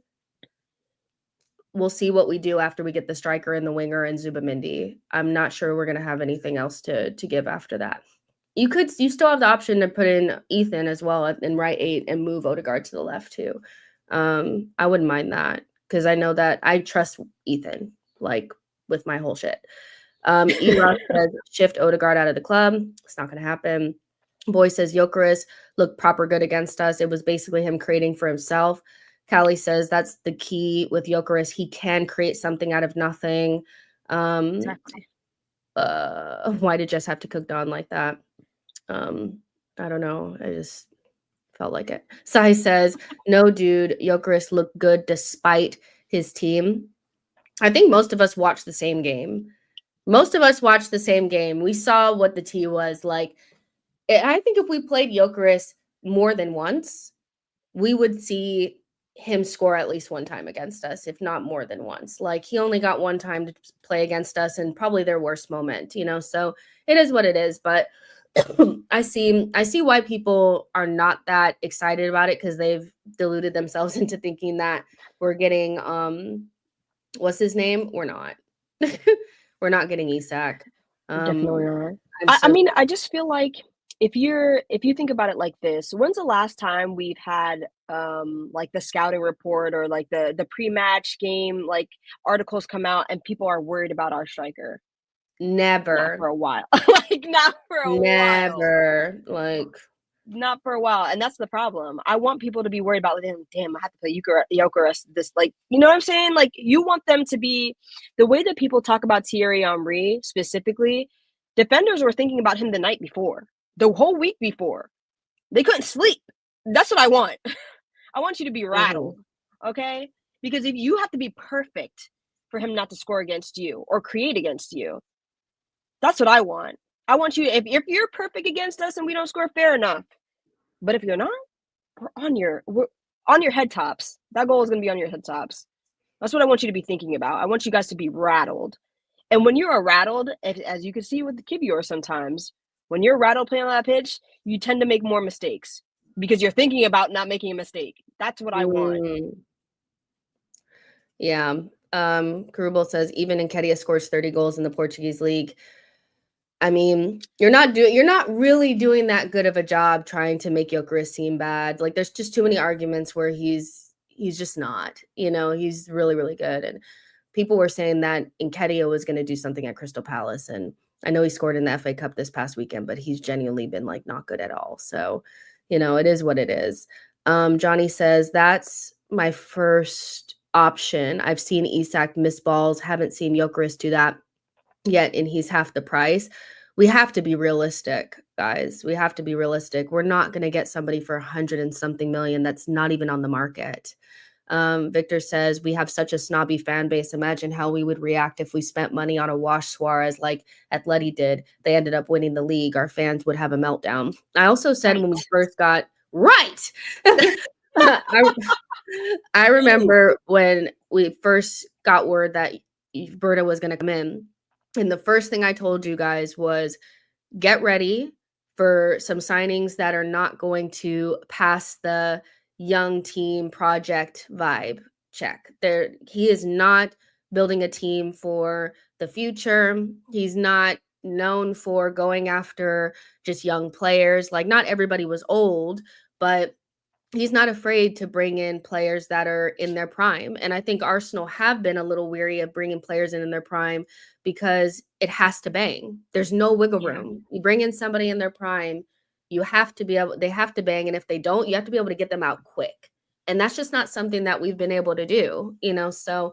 Speaker 1: We'll see what we do after we get the striker and the winger and Zubamendi. I'm not sure we're going to have anything else to give after that. You still have the option to put in Ethan as well in right 8 and move Odegaard to the left too. I wouldn't mind that because I know that I trust Ethan, like, with my whole shit. Erock says shift Odegaard out of the club. It's not going to happen. Boy says Gyokeres looked proper good against us. It was basically him creating for himself. Callie says that's the key with Gyokeres. He can create something out of nothing.
Speaker 2: Exactly.
Speaker 1: Why did Jess have to cook Dawn like that? I don't know. I just felt like it. Sai says, no, dude, Gyokeres looked good despite his team. I think most of us watched the same game. We saw what the tea was like. I think if we played Gyokeres more than once, we would see him score at least one time against us, if not more than once. Like, he only got one time to play against us and probably their worst moment, you know? So it is what it is. But I see why people are not that excited about it because they've deluded themselves into thinking that we're getting, what's his name? We're not. We're not getting Isak.
Speaker 2: Definitely not. I mean, I just feel like if you think about it like this, when's the last time we've had like the scouting report or like the pre-match game like articles come out and people are worried about our striker?
Speaker 1: Never.
Speaker 2: Not for a while. Like, not for a while.
Speaker 1: Never. Like,
Speaker 2: not for a while. And that's the problem. I want people to be worried about, damn, I have to play Gyokeres this, like, you know what I'm saying? Like, you want them to be the way that people talk about Thierry Henry specifically. Defenders were thinking about him the night before, the whole week before. They couldn't sleep. That's what I want. I want you to be rattled, okay? Because if you have to be perfect for him not to score against you or create against you, that's what I want. I want you, if you're perfect against us and we don't score, fair enough. But if you're not, we're on your head tops. That goal is going to be on your head tops. That's what I want you to be thinking about. I want you guys to be rattled. And when you're rattled, as you can see with the Kivior sometimes, when you're rattled playing on that pitch, you tend to make more mistakes because you're thinking about not making a mistake. That's what I want.
Speaker 1: Yeah. Karubal says, even Nketiah scores 30 goals in the Portuguese league. I mean, you're not really doing that good of a job trying to make Gyokeres seem bad. Like, there's just too many arguments where he's just not, you know, he's really, really good. And people were saying that Nketiah was going to do something at Crystal Palace. And I know he scored in the FA Cup this past weekend, but he's genuinely been like not good at all. So, you know, it is what it is. Johnny says, that's my first option. I've seen Isak miss balls. Haven't seen Gyokeres do that yet, and he's half the price. We have to be realistic, guys. We have to be realistic. We're not going to get somebody for 100 and something million that's not even on the market. Victor says, we have such a snobby fan base. Imagine how we would react if we spent money on a wash Suarez like Atleti did. They ended up winning the league. Our fans would have a meltdown. I also said when we first got right. I remember when we first got word that Berta was going to come in. And the first thing I told you guys was get ready for some signings that are not going to pass the young team project vibe check. He is not building a team for the future. He's not known for going after just young players. Like, not everybody was old, but he's not afraid to bring in players that are in their prime. And I think Arsenal have been a little weary of bringing players in their prime because it has to bang. There's no wiggle room. You bring in somebody in their prime, they have to bang. And if they don't, you have to be able to get them out quick. And that's just not something that we've been able to do, So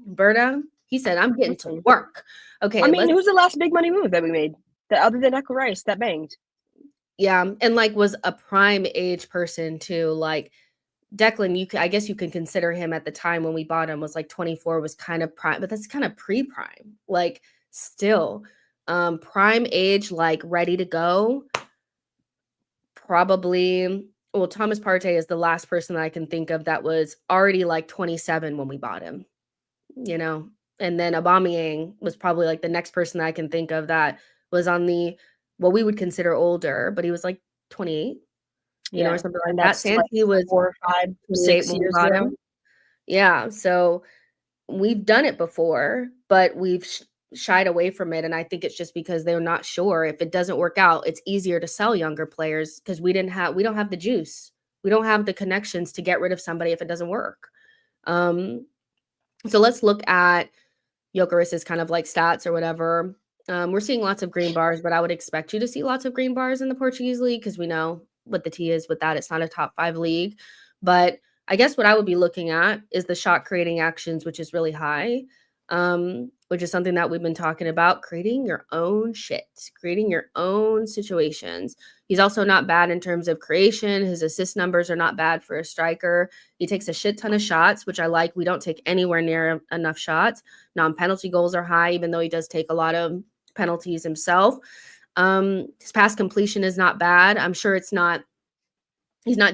Speaker 1: Berta, he said, I'm getting to work. Okay.
Speaker 2: I mean, who's the last big money move that we made? Other than Gyokeres that banged?
Speaker 1: Yeah, and was a prime age person too. Like Declan, I guess you can consider him at the time when we bought him was 24, was kind of prime, but that's kind of pre-prime. Still, prime age, ready to go. Probably, well, Thomas Partey is the last person that I can think of that was already 27 when we bought him. And then Aubameyang was probably the next person that I can think of that was on what we would consider older, but he was 28, or something like that. Santi was
Speaker 2: 4, 5, 6 years ago.
Speaker 1: Yeah, so we've done it before, but we've shied away from it, and I think it's just because they're not sure. If it doesn't work out, it's easier to sell younger players because we don't have the juice. We don't have the connections to get rid of somebody if it doesn't work. So let's look at Gyokeres' kind of stats or whatever. We're seeing lots of green bars, but I would expect you to see lots of green bars in the Portuguese league because we know what the T is with that. It's not a top 5 league. But I guess what I would be looking at is the shot creating actions, which is really high, which is something that we've been talking about, creating your own shit, creating your own situations. He's also not bad in terms of creation. His assist numbers are not bad for a striker. He takes a shit ton of shots, which I like. We don't take anywhere near enough shots. Non-penalty goals are high, even though he does take a lot of penalties himself. His pass completion is not bad. I'm sure he's not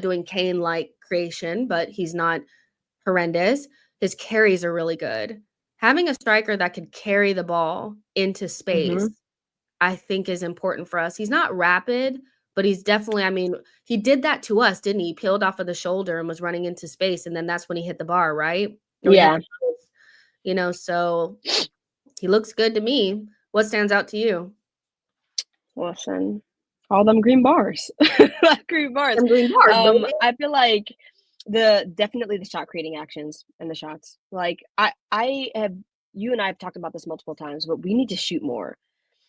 Speaker 1: doing Kane-like creation, but he's not horrendous. His carries are really good. Having a striker that could carry the ball into space, I think is important for us. He's not rapid, but he's definitely, he did that to us, didn't he? He peeled off of the shoulder and was running into space, and then that's when he hit the bar, right?
Speaker 2: Yeah.
Speaker 1: So he looks good to me. What stands out to you?
Speaker 2: Listen, all them green bars. Green bars. I feel like definitely the shot creating actions and the shots. You and I have talked about this multiple times, but we need to shoot more.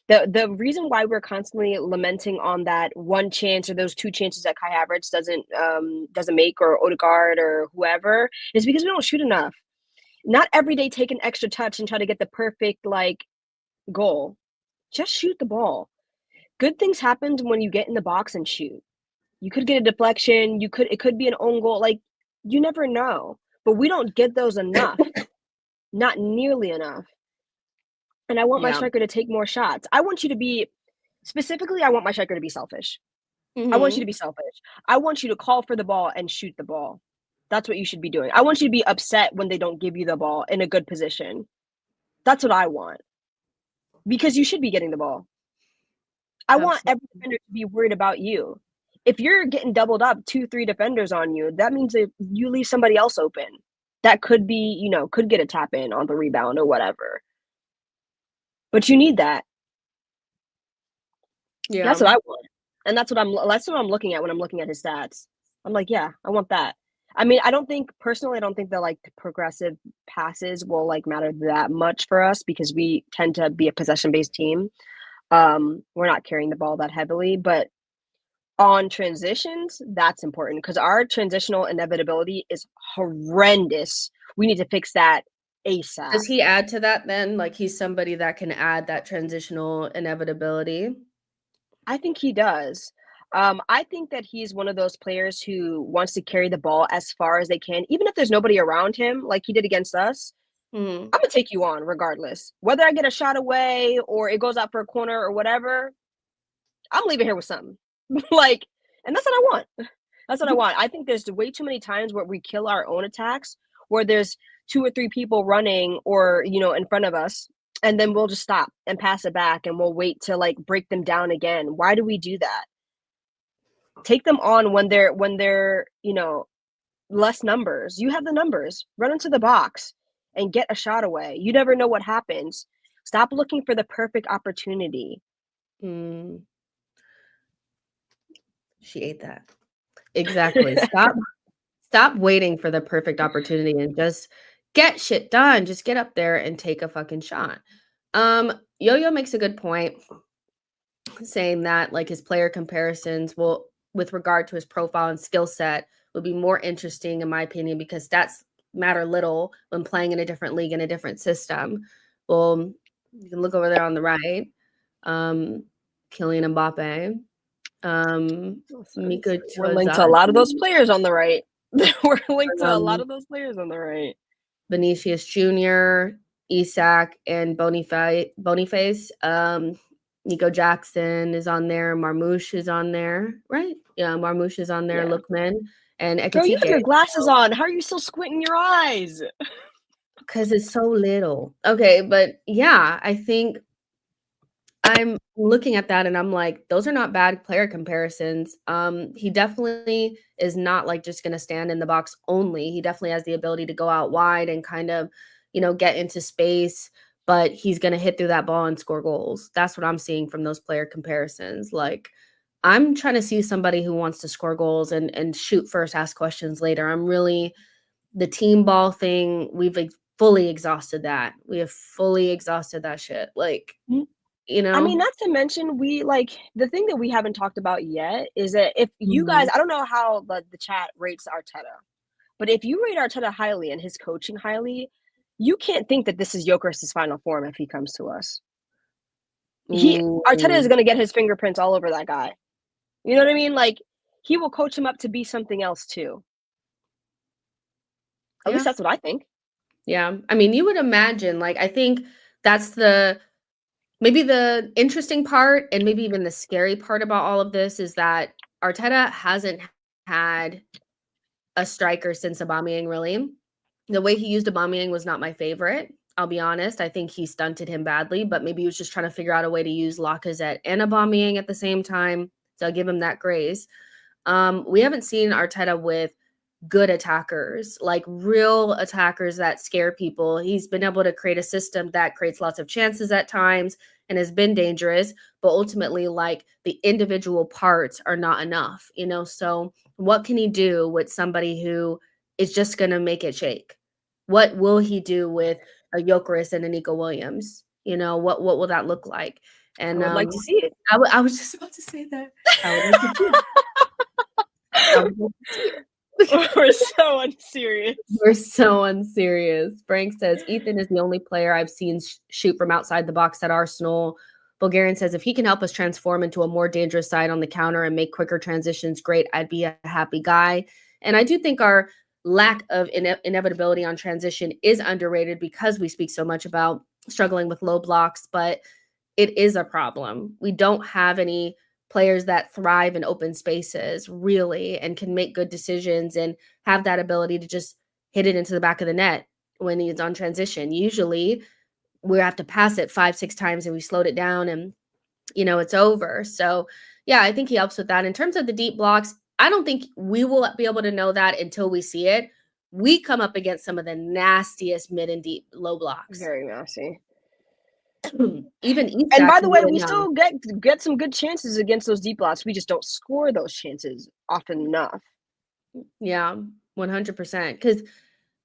Speaker 2: The reason why we're constantly lamenting on that one chance or those 2 chances that Kai Havertz doesn't make, or Odegaard or whoever, is because we don't shoot enough. Not every day take an extra touch and try to get the perfect goal. Just shoot the ball. Good things happen when you get in the box and shoot. You could get a deflection. It could be an own goal. You never know. But we don't get those enough. Not nearly enough. And I want my striker to take more shots. I want my striker to be selfish. I want you to be selfish. I want you to call for the ball and shoot the ball. That's what you should be doing. I want you to be upset when they don't give you the ball in a good position. That's what I want. Because you should be getting the ball. I want every defender to be worried about you. If you're getting doubled up 2-3 defenders on you, that means that you leave somebody else open. That could be, could get a tap in on the rebound or whatever. But you need that. Yeah. That's what I want. And that's what I'm looking at when I'm looking at his stats. I'm like, yeah, I want that. I don't think the progressive passes will matter that much for us because we tend to be a possession-based team. We're not carrying the ball that heavily, but on transitions, that's important because our transitional inevitability is horrendous. We need to fix that ASAP.
Speaker 1: Does he add to that then? He's somebody that can add that transitional inevitability?
Speaker 2: I think he does. I think that he's one of those players who wants to carry the ball as far as they can, even if there's nobody around him, like he did against us.
Speaker 1: Mhm.
Speaker 2: I'm gonna take you on regardless. Whether I get a shot away or it goes out for a corner or whatever, I'm leaving here with something. Like, and that's what I want. That's what I want. I think there's way too many times where we kill our own attacks, where there's 2 or 3 people running or, in front of us, and then we'll just stop and pass it back and we'll wait to like break them down again. Why do we do that? Take them on when they're less numbers. You have the numbers. Run into the box and get a shot away. You never know what happens. Stop looking for the perfect opportunity.
Speaker 1: Mm. She ate that. Exactly. Stop waiting for the perfect opportunity and just get shit done. Just get up there and take a fucking shot. Yo-Yo makes a good point saying that like his player comparisons will with regard to his profile and skill set would be more interesting in my opinion because stats matter little when playing in a different league in a different system. Well, you can look over there on the right. Kylian Mbappe, Miko
Speaker 2: We're linked to a lot of those
Speaker 1: Touzani,
Speaker 2: players on the right. We're linked to a lot of those players on the right.
Speaker 1: Vinicius Jr., Isak, and Boniface. Nico Jackson is on there. Marmouche is on there, right? Yeah, Marmouche is on there.
Speaker 2: Yeah.
Speaker 1: Lookman and
Speaker 2: Girl, you have
Speaker 1: Ekitike.
Speaker 2: your glasses on. How are you still squinting your eyes?
Speaker 1: Because it's so little. Okay, but yeah, I think I'm looking at that and I'm like, those are not bad player comparisons. He definitely is not like just gonna stand in the box only. He definitely has the ability to go out wide and kind of, get into space, but he's gonna hit through that ball and score goals. That's what I'm seeing from those player comparisons. Like, I'm trying to see somebody who wants to score goals and shoot first, ask questions later. I'm really the team ball thing, we've fully exhausted that. We have fully exhausted that shit. Like, you
Speaker 2: I mean,
Speaker 1: know?
Speaker 2: not to mention the thing that we haven't talked about yet is that if you guys
Speaker 1: Mhm.
Speaker 2: I don't know how the chat rates Arteta, but if you rate Arteta highly and his coaching highly, you can't think that this is Gyökeres' final form if he comes to us. Arteta is
Speaker 1: Ooh.
Speaker 2: gonna get his fingerprints all over that guy. You know what I mean? Like, he will coach him up to be something else too. At least
Speaker 1: Yeah,
Speaker 2: that's what I think.
Speaker 1: yeah. I mean, you would imagine, like, I think that's maybe the interesting part and maybe even the scary part about all of this is that Arteta hasn't had a striker since Aubameyang, really. The way he used Aubameyang was not my favorite, I'll be honest. I think he stunted him badly, but maybe he was just trying to figure out a way to use Lacazette and Aubameyang at the same time, so I'll give him that grace. We haven't seen Arteta with good attackers, like real attackers that scare people. He's been able to create a system that creates lots of chances at times and has been dangerous, but ultimately, like the individual parts are not enough. So, what can he do with somebody who is just going to make it shake? What will he do with a Gyokeres and a Nico Williams? What will that look like?
Speaker 2: I
Speaker 1: And
Speaker 2: would like to see it.
Speaker 1: I was just about to say that. I would like to see it. I would like to see it.
Speaker 2: We're so unserious.
Speaker 1: We're so unserious. Frank says Ethan is the only player I've seen shoot from outside the box at Arsenal. Bulgarian says if he can help us transform into a more dangerous side on the counter and make quicker transitions, great. I'd be a happy guy. And I do think our lack of inevitability on transition is underrated because we speak so much about struggling with low blocks, but it is a problem. We don't have any players that thrive in open spaces really and can make good decisions and have that ability to just hit it into the back of the net when he's on transition. Usually we have to pass it 5, 6 times and we slowed it down and it's over. So yeah, I think he helps with that. In terms of the deep blocks, I don't think we will be able to know that until we see it. We come up against some of the nastiest mid and deep low blocks.
Speaker 2: Very messy.
Speaker 1: Even
Speaker 2: And
Speaker 1: Isak
Speaker 2: by the
Speaker 1: can
Speaker 2: way,
Speaker 1: get it
Speaker 2: we
Speaker 1: now.
Speaker 2: still get some good chances against those deep blocks. We just don't score those chances often enough.
Speaker 1: Yeah, 100%. Because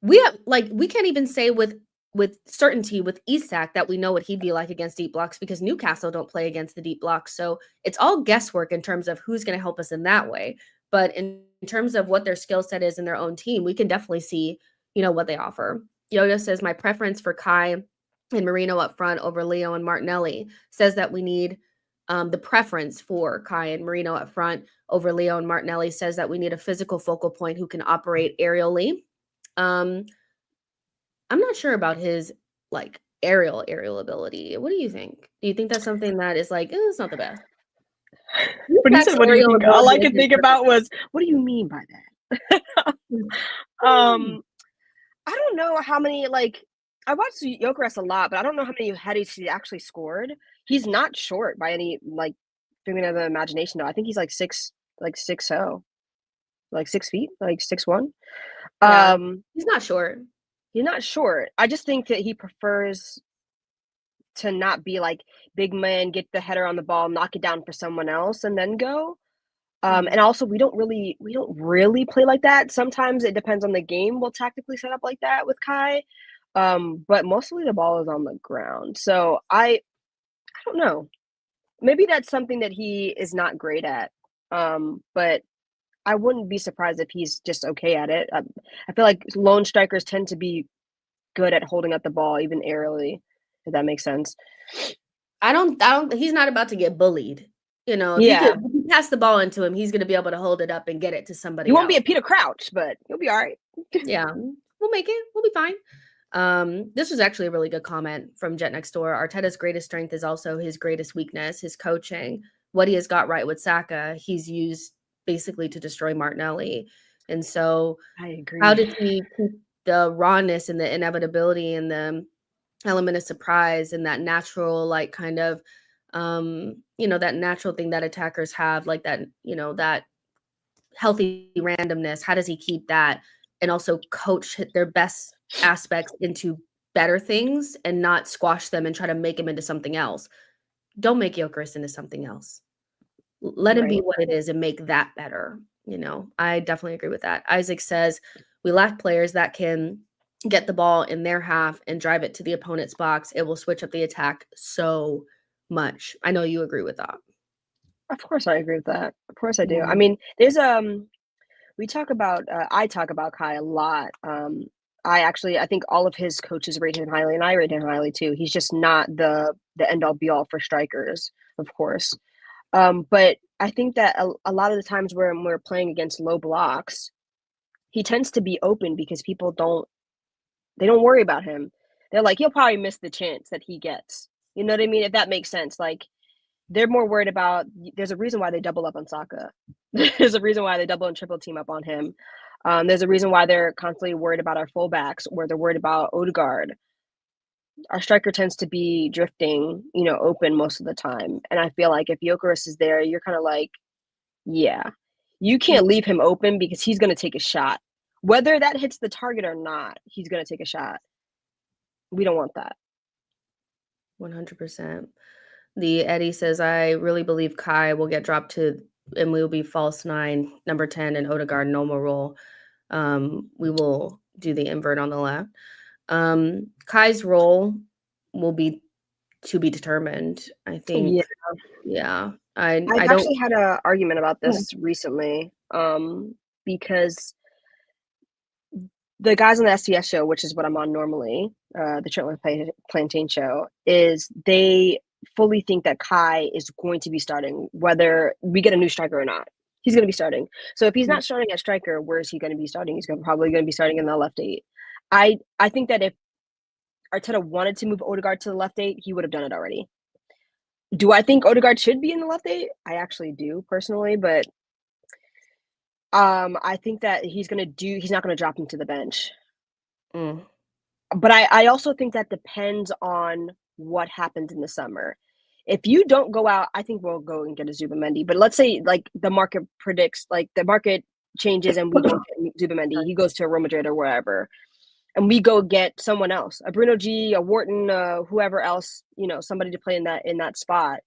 Speaker 1: we can't even say with certainty with Isak that we know what he'd be like against deep blocks because Newcastle don't play against the deep blocks. So it's all guesswork in terms of who's going to help us in that way. But in terms of what their skill set is in their own team, we can definitely see, what they offer. Yoda says my preference for Kai and Marino up front over Leo and Martinelli says that we need the preference for Kai and Marino up front over Leo and Martinelli says that we need a physical focal point who can operate aerially. I'm not sure about his like aerial ability. What do you think? Do you think that's something that is like, it's not the best?
Speaker 2: When you
Speaker 1: Isak's
Speaker 2: said, "What do you
Speaker 1: aerial
Speaker 2: think?" All
Speaker 1: ability
Speaker 2: I could think about was, "What do you mean by that?" I don't know how many, like, I watched Gyökeres a lot, but I don't know how many headies he actually scored. He's not short by any, like, figment of the imagination, though. I think he's, like 6'0", like 6 feet, like 6'1".
Speaker 1: Yeah, he's not short.
Speaker 2: He's not short. I just think that he prefers to not be, like, big man, get the header on the ball, knock it down for someone else, and then go. And also we don't really play like that. Sometimes it depends on the game. We'll tactically set up like that with Kai. But mostly the ball is on the ground. So I don't know. Maybe that's something that he is not great at. But I wouldn't be surprised if he's just okay at it. I feel like lone strikers tend to be good at holding up the ball, even aerially, if that makes sense.
Speaker 1: I don't he's not about to get bullied. You know, if
Speaker 2: Yeah.
Speaker 1: you pass the ball into him, he's gonna be able to hold it up and get it to somebody
Speaker 2: You won't be
Speaker 1: else.
Speaker 2: a Peter Crouch, but you'll be all right.
Speaker 1: Yeah, we'll make it. We'll be fine. This was actually a really good comment from Jet Next Door. Arteta's greatest strength is also his greatest weakness, his coaching. What he has got right with Saka, he's used basically to destroy Martinelli. And so
Speaker 2: I agree.
Speaker 1: how does he keep the rawness and the inevitability and the element of surprise and that natural, like, kind of, that natural thing that attackers have, like that, that healthy randomness? How does he keep that and also coach their best aspects into better things and not squash them and try to make him into something else? Don't make Gyökeres into something else. Let him be
Speaker 2: Right.
Speaker 1: what it is and make that better. I definitely agree with that. Isaac says we lack players that can get the ball in their half and drive it to the opponent's box. It will switch up the attack so much. I know you agree with that.
Speaker 2: Of course I agree with that. Of course I do. I
Speaker 1: Yeah.
Speaker 2: mean, there's we talk about I talk about Kai a lot. I think all of his coaches rate him highly, and I rate him highly too. He's just not the end all be all for strikers, of course. But I think that a lot of the times when we're playing against low blocks, he tends to be open because people don't worry about him. They're like, he'll probably miss the chance that he gets. You know what I mean? If that makes sense. Like, they're more worried about, there's a reason why they double up on Saka. There's a reason why they double and triple team up on him. There's a reason why they're constantly worried about our fullbacks, where they're worried about Odegaard. Our striker tends to be drifting, open most of the time. And I feel like if Gyökeres is there, you're kind of like, yeah, you can't leave him open because he's going to take a shot. Whether that hits the target or not, he's going to take a shot. We don't want that.
Speaker 1: 100%. The Eddie says, I really believe Kai will get dropped to, and we will be false 9, number 10, and Odegaard normal role. We will do the invert on the left. Kai's role will be to be determined, I think.
Speaker 2: Yeah.
Speaker 1: Yeah.
Speaker 2: I've
Speaker 1: I don't.
Speaker 2: actually had an argument about this recently, because the guys on the SDS show, which is what I'm on normally, the Trentland Plantain show, is they fully think that Kai is going to be starting, whether we get a new striker or not. He's going to be starting. So if he's not starting at striker, where is he going to be starting? He's probably going to be starting in the left 8. I think that if Arteta wanted to move Odegaard to the left 8, he would have done it already. Do I think Odegaard should be in the left 8? I actually do personally, but I think that he's not gonna drop him to the bench. But I also think that depends on what happens in the summer. If you don't go out, I think we'll go and get a Zubamendi. But let's say like the market predicts, like the market changes and we don't get Zubamendi, he goes to Real Madrid or wherever, and we go get someone else, a Bruno G, a Wharton, whoever else, somebody to play in that spot.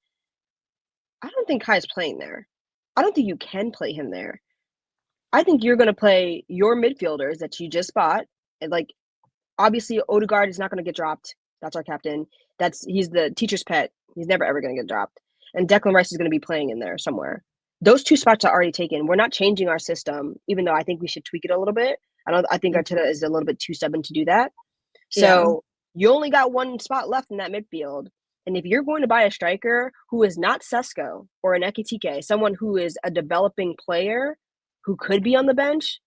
Speaker 2: I don't think Kai's playing there. I don't think you can play him there. I think you're going to play your midfielders that you just bought. And like, obviously, Odegaard is not going to get dropped. That's our captain. He's the teacher's pet. He's never ever going to get dropped. And Declan Rice is going to be playing in there somewhere. Those 2 spots are already taken. We're not changing our system, even though I think we should tweak it a little bit. I think Arteta is a little bit too stubborn to do that. So you only got 1 spot left in that midfield. And if you're going to buy a striker who is not Sesko or an Ekitike, someone who is a developing player who could be on the bench,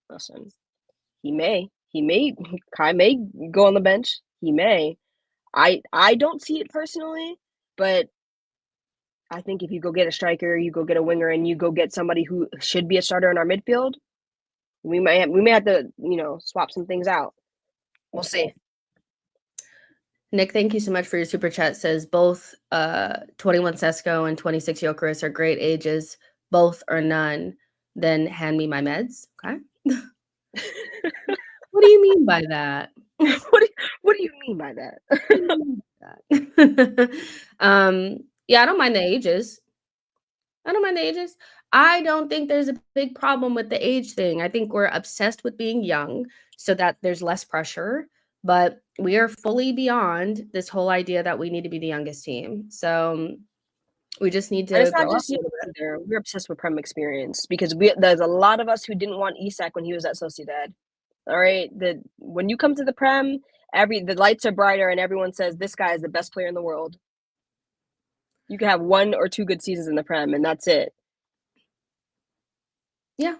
Speaker 2: listen, Kai may go on the bench. He may. I don't see it personally, but I think if you go get a striker, you go get a winger, and you go get somebody who should be a starter in our midfield, we may have to, swap some things out. We'll see.
Speaker 1: Nick, thank you so much for your super chat. Says both 21 Sesko and 26 Gyokeres are great ages. Both or none. Then hand me my meds. Okay. What do you mean by that?
Speaker 2: What do you mean by that?
Speaker 1: Yeah, I don't mind the ages. I don't think there's a big problem with the age thing. I think we're obsessed with being young so that there's less pressure, but we are fully beyond this whole idea that we need to be the youngest team. So we just need
Speaker 2: And
Speaker 1: to
Speaker 2: it's not
Speaker 1: grow up
Speaker 2: just
Speaker 1: a little bit.
Speaker 2: either. We're obsessed with Prem experience because there's a lot of us who didn't want Isak when he was at Sociedad. All right, when you come to the Prem, the lights are brighter and everyone says this guy is the best player in the world. You can have 1 or 2 good seasons in the Prem, and that's it.
Speaker 1: Yeah,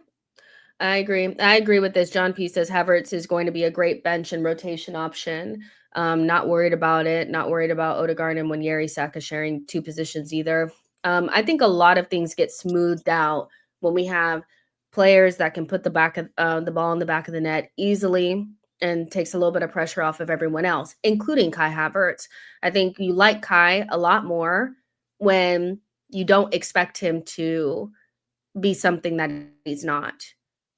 Speaker 1: I agree. I agree with this. John P says Havertz is going to be a great bench and rotation option. Not worried about it. Not worried about Odegaard and Wanyeri Saka sharing 2 positions either. I think a lot of things get smoothed out when we have players that can put the ball in the back of the net easily and takes a little bit of pressure off of everyone else, including Kai Havertz. I think you like Kai a lot more when you don't expect him to be something that he's not.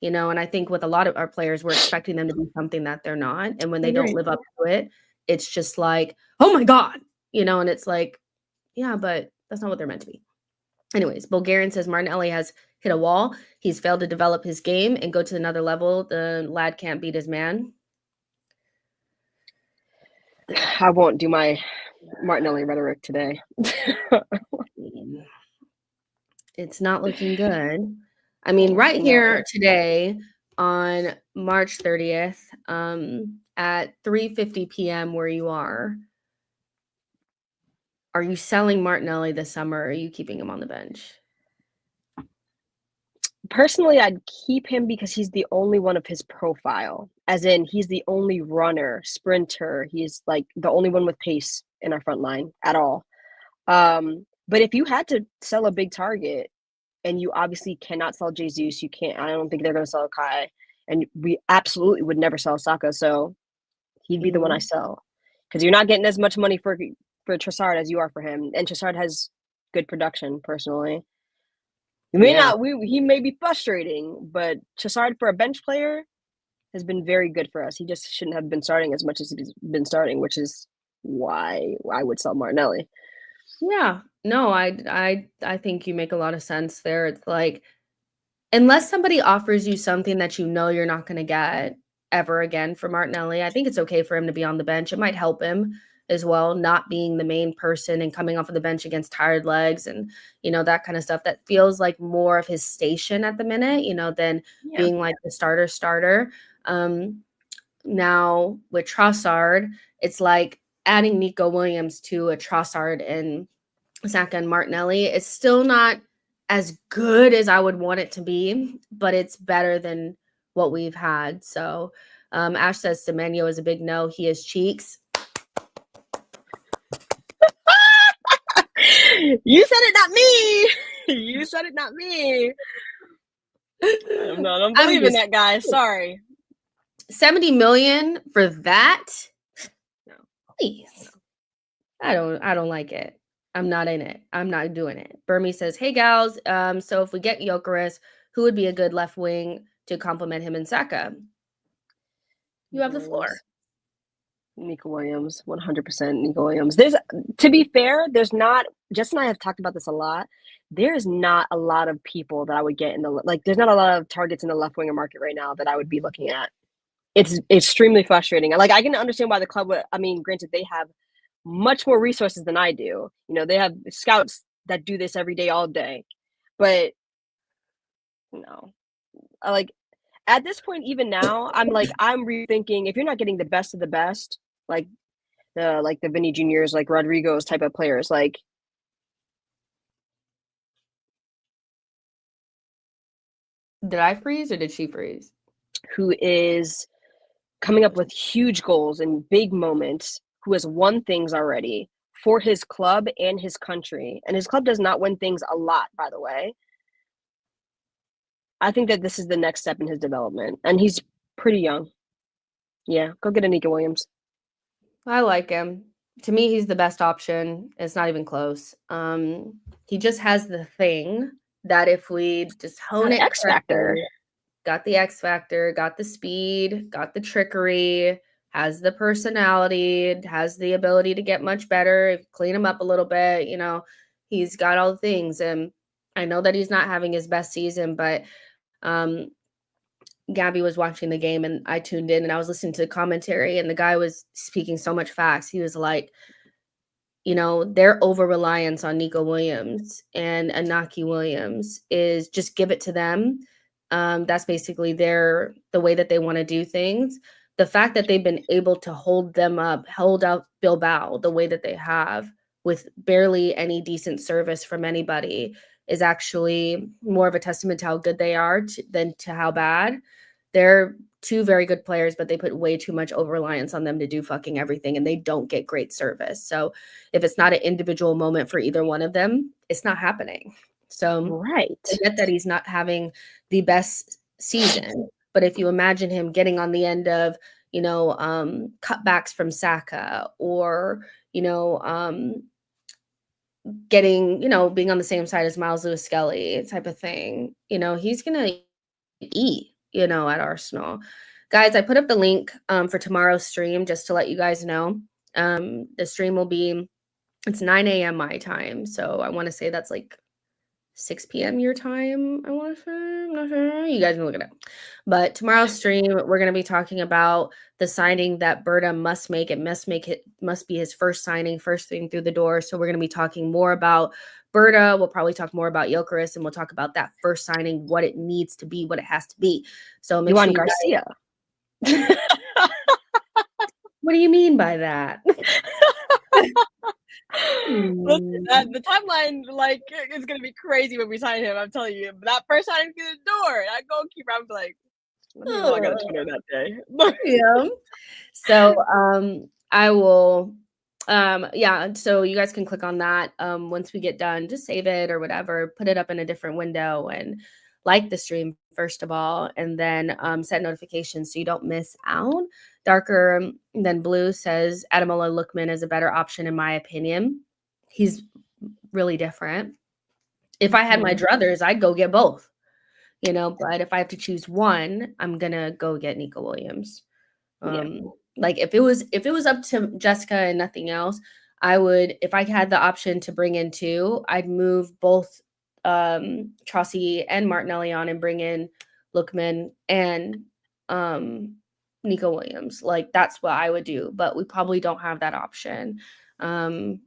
Speaker 1: And I think with a lot of our players, we're expecting them to be something that they're not. And when they don't live up to it, it's just like, oh my God, and it's like, yeah, but that's not what they're meant to be. Anyways, Bulgarian says Martinelli has hit a wall. He's failed to develop his game and go to another level. The lad can't beat his man.
Speaker 2: I won't do my Martinelli rhetoric today.
Speaker 1: It's not looking good. I mean, right here today on March 30th, at 3:50 p.m. where you are you selling Martinelli this summer, or are you keeping him on the bench?
Speaker 2: Personally, I'd keep him because he's the only one of his profile. As in, he's the only runner, sprinter. He's like the only one with pace in our front line at all. But if you had to sell a big target, and you obviously cannot sell Jesus, you can't. I don't think they're going to sell Kai, and we absolutely would never sell Saka. So he'd be the one I sell because you're not getting as much money for Trossard as you are for him, and Trossard has good production. Personally, he may be frustrating, but Trossard for a bench player has been very good for us. He just shouldn't have been starting as much as he's been starting, which is why I would sell Martinelli.
Speaker 1: Yeah, no, I think you make a lot of sense there. It's like, unless somebody offers you something that you're not going to get ever again for Martinelli, I think it's okay for him to be on the bench. It might help him as well, not being the main person and coming off of the bench against tired legs and, that kind of stuff. That feels like more of his station at the minute, than being like the starter. Now with Trossard, it's like adding Nico Williams to a Trossard and Saka and Martinelli is still not as good as I would want it to be, but it's better than what we've had. So Ash says Semenyo is a big no. He has cheeks.
Speaker 2: You said it, not me. You said it, not me. I don't believe in that guy. Sorry.
Speaker 1: 70 million for that? No, please. I don't like it. I'm not in it. I'm not doing it. Burmy says, hey, gals, so if we get Gyokeres, who would be a good left wing to complement him and Saka? You have the floor.
Speaker 2: Nico Williams, 100% Nico Williams. To be fair, there's not, Jess and I have talked about this a lot. There's not a lot of people that I would get there's not a lot of targets in the left winger market right now that I would be looking at. It's extremely frustrating. Like, I can understand why the club granted, they have much more resources than I do. They have scouts that do this every day, all day. But at this point, even now, I'm rethinking, if you're not getting the best of the best, like, like the Vinny Juniors, like Rodrigo's type of players, like
Speaker 1: Did I freeze or did she freeze?
Speaker 2: who is coming up with huge goals in big moments, who has won things already for his club and his country. And his club does not win things a lot, by the way. I think that this is the next step in his development, and he's pretty young. Yeah, go get a Nico Williams.
Speaker 1: I like him. To me, he's the best option. It's not even close. He just has the thing that if we just hone
Speaker 2: Got
Speaker 1: it
Speaker 2: X factor.
Speaker 1: correctly, got the X factor, got the speed, got the trickery, has the personality, has the ability to get much better, clean him up a little bit, he's got all the things. And I know that he's not having his best season, but Gabby was watching the game and I tuned in and I was listening to the commentary and the guy was speaking so much facts. He was like, their over reliance on Nico Williams and Inaki Williams is just give it to them. That's basically the way that they want to do things. The fact that they've been able to hold out Bilbao the way that they have with barely any decent service from anybody is actually more of a testament to how good they are than to how bad. They're two very good players, but they put way too much over reliance on them to do fucking everything, and they don't get great service. So if it's not an individual moment for either one of them, it's not happening. So
Speaker 2: Right.
Speaker 1: I get that he's not having the best season, but if you imagine him getting on the end of, cutbacks from Saka or, getting, being on the same side as Miles Lewis Skelly type of thing, he's going to eat, at Arsenal. Guys, I put up the link for tomorrow's stream just to let you guys know. The stream will be, it's 9 a.m. my time. So I want to say that's like 6 p.m. your time, I want to say. I'm not sure. You guys can look it up. But tomorrow's stream, we're going to be talking about the signing that Berta must make. It must be his first signing, first thing through the door. So we're going to be talking more about Berta. We'll probably talk more about Gyokeres, and we'll talk about that first signing, what it needs to be, what it has to be. So make
Speaker 2: Yuan
Speaker 1: sure
Speaker 2: Garcia.
Speaker 1: What do you mean by that?
Speaker 2: Listen, the timeline is gonna be crazy when we sign him. I'm telling you, that first signing through the door, that goalkeeper, I'm like, let me log on Twitter that day.
Speaker 1: Yeah. So I will so you guys can click on that once we get done, just save it or whatever, put it up in a different window and like the stream first of all, and then set notifications so you don't miss out. Darker Than Blue says Ademola Lookman is a better option in my opinion. He's really different. If I had my druthers, I'd go get both, but if I have to choose one, I'm gonna go get Nico Williams. Like if it was up to Jessica and nothing else, I would, if I had the option to bring in two, I'd move both Chauncey and Martinelli on and bring in Lookman and Nico Williams. Like that's what I would do, but we probably don't have that option. I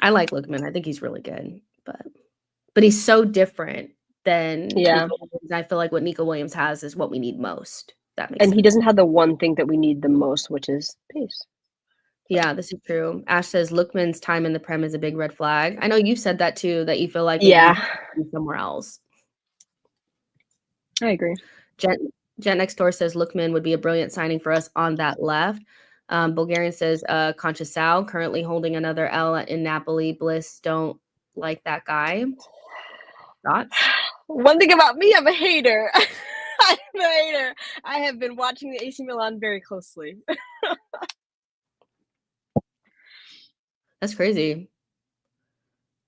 Speaker 1: like Lookman. I think he's really good, but he's so different than Nico Williams. I feel like what Nico Williams has is what we need most. That makes sense.
Speaker 2: He doesn't have the one thing that we need the most, which is pace.
Speaker 1: Yeah, this is true. Ash says Lookman's time in the Prem is a big red flag. I know you said that too, that you feel like maybe somewhere else.
Speaker 2: I agree.
Speaker 1: Jet Next Door says Lookman would be a brilliant signing for us on that left. Bulgarian says Conchesau currently holding another L in Napoli. Bliss don't like that guy. Thoughts?
Speaker 2: One thing about me, I'm a hater. I'm a hater. I have been watching the AC Milan very closely.
Speaker 1: That's crazy.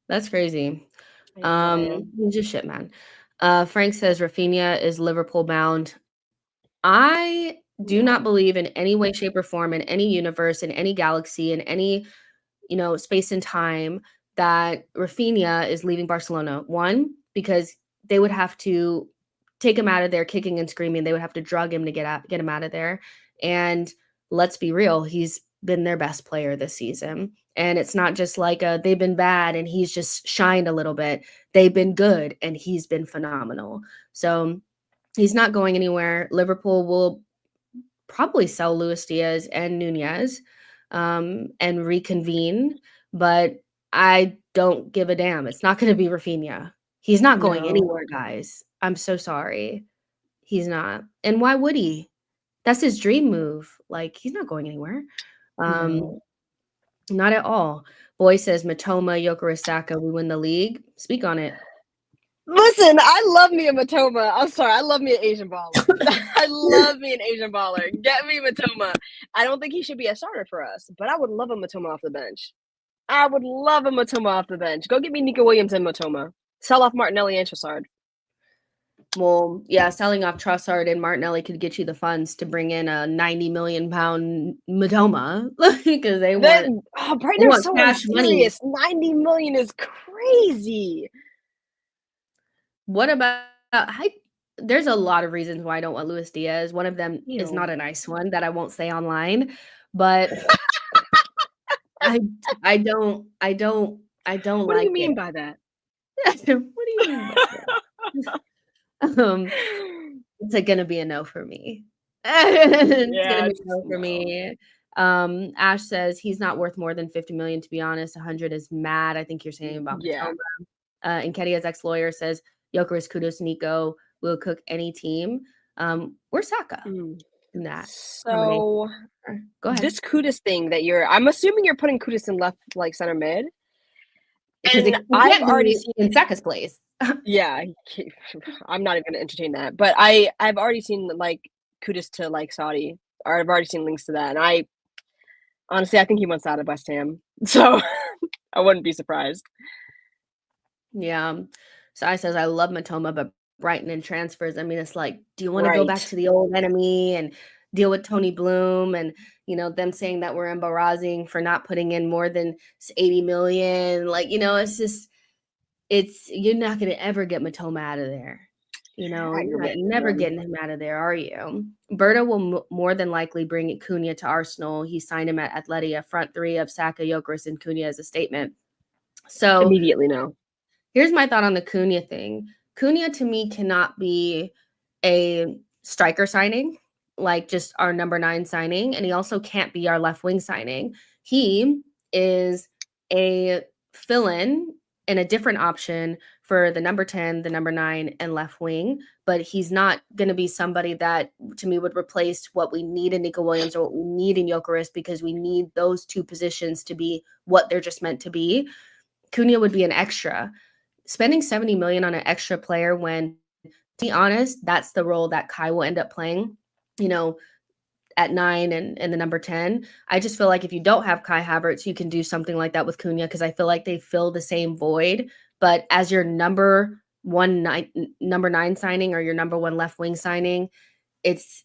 Speaker 1: He's just shit, man. Frank says Rafinha is Liverpool bound. I do not believe in any way, shape, or form in any universe, in any galaxy, in any, space and time that Rafinha is leaving Barcelona. One, because they would have to take him out of there kicking and screaming. They would have to drug him to get him out of there. And let's be real, he's been their best player this season. And it's not just like they've been bad and he's just shined a little bit. They've been good and he's been phenomenal. So he's not going anywhere. Liverpool will probably sell Luis Diaz and Nunez and reconvene, but I don't give a damn. It's not going to be Rafinha. He's not going
Speaker 2: No.
Speaker 1: anywhere, guys. I'm so sorry. He's not. And why would he? That's his dream move. Like, he's not going anywhere.
Speaker 2: No.
Speaker 1: Not at all. Boy says Matoma, Gyökeres, Saka, we win the league. Speak on it.
Speaker 2: Listen, I love me a Matoma. I'm sorry, I love me an Asian baller. I love me an Asian baller. Get me Matoma. I don't think he should be a starter for us, but I would love a Matoma off the bench. I would love a Matoma off the bench. Go get me Nico Williams and Matoma. Sell off Martinelli and Trossard.
Speaker 1: Well, yeah, selling off Trossard and Martinelli could get you the funds to bring in a 90 million pound Matoma because they
Speaker 2: Brighton are
Speaker 1: want
Speaker 2: so
Speaker 1: cash money.
Speaker 2: unserious. 90 million is crazy.
Speaker 1: What about there's a lot of reasons why I don't want Luis Diaz. One of them is not a nice one that I won't say online, but I don't
Speaker 2: What
Speaker 1: like
Speaker 2: do you mean
Speaker 1: it.
Speaker 2: by that?
Speaker 1: What do you mean by that? It's gonna be a no for me. It's gonna be a no for me. Ash says he's not worth more than 50 million, to be honest. 100 is mad. I think you're saying about Matoma. And Kedia's ex-lawyer says Gyökeres, Kudus, Nico will cook any team. Where's Saka in that?
Speaker 2: So
Speaker 1: go ahead.
Speaker 2: This Kudus thing that I'm assuming you're putting Kudus in left, like center mid.
Speaker 1: And I've already seen in Saka's place.
Speaker 2: Yeah, I'm not even gonna entertain that. But I've already seen like Kudus to like Saudi, or I've already seen links to that, and I honestly think he wants out of West Ham, so I wouldn't be surprised.
Speaker 1: Yeah. Sai says I love Matoma, but Brighton and transfers. I mean, it's like, do you want to go back to the old enemy and deal with Tony Bloom and them saying that we're embarrassing for not putting in more than 80 million? Like, it's just you're not going to ever get Matoma out of there. You're never getting him out of there, are you? Berta will more than likely bring Cunha to Arsenal. He signed him at Atleti, a front three of Saka, Gyökeres, and Cunha as a statement. So
Speaker 2: immediately no.
Speaker 1: Here's my thought on the Cunha thing. Cunha to me cannot be a striker signing, like just our number 9 signing, and he also can't be our left wing signing. He is a fill-in and a different option for the number 10, the number 9, and left wing, but he's not going to be somebody that, to me, would replace what we need in Nico Williams or what we need in Gyökeres, because we need those two positions to be what they're just meant to be. Cunha would be an extra. Spending 70 million on an extra player when, to be honest, that's the role that Kai will end up playing, at 9 and the number 10. I just feel like if you don't have Kai Havertz, you can do something like that with Cunha, because I feel like they fill the same void. But as your number 9 signing or your number 1 left wing signing, it's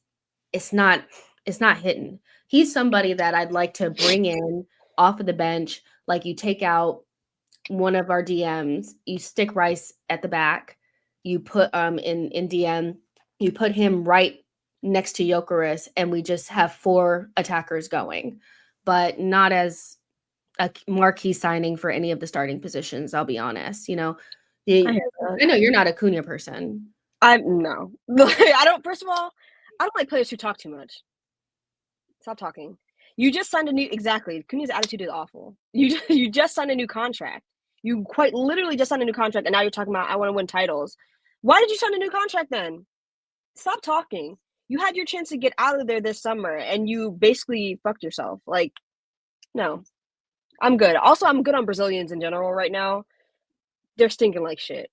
Speaker 1: not hitting. He's somebody that I'd like to bring in off of the bench. Like, you take out one of our DMs, you stick Rice at the back, you put in DM, you put him right next to Gyokeres, and we just have 4 attackers going, but not as a marquee signing for any of the starting positions, I'll be honest. I know you're not a Cunha person.
Speaker 2: No. I don't, first of all, I don't like players who talk too much. Stop talking. You just signed Cunha's attitude is awful. You just signed a new contract. You quite literally just signed a new contract, and now you're talking about, I want to win titles. Why did you sign a new contract then? Stop talking. You had your chance to get out of there this summer, and you basically fucked yourself. Like, no. I'm good. Also, I'm good on Brazilians in general right now. They're stinking like shit.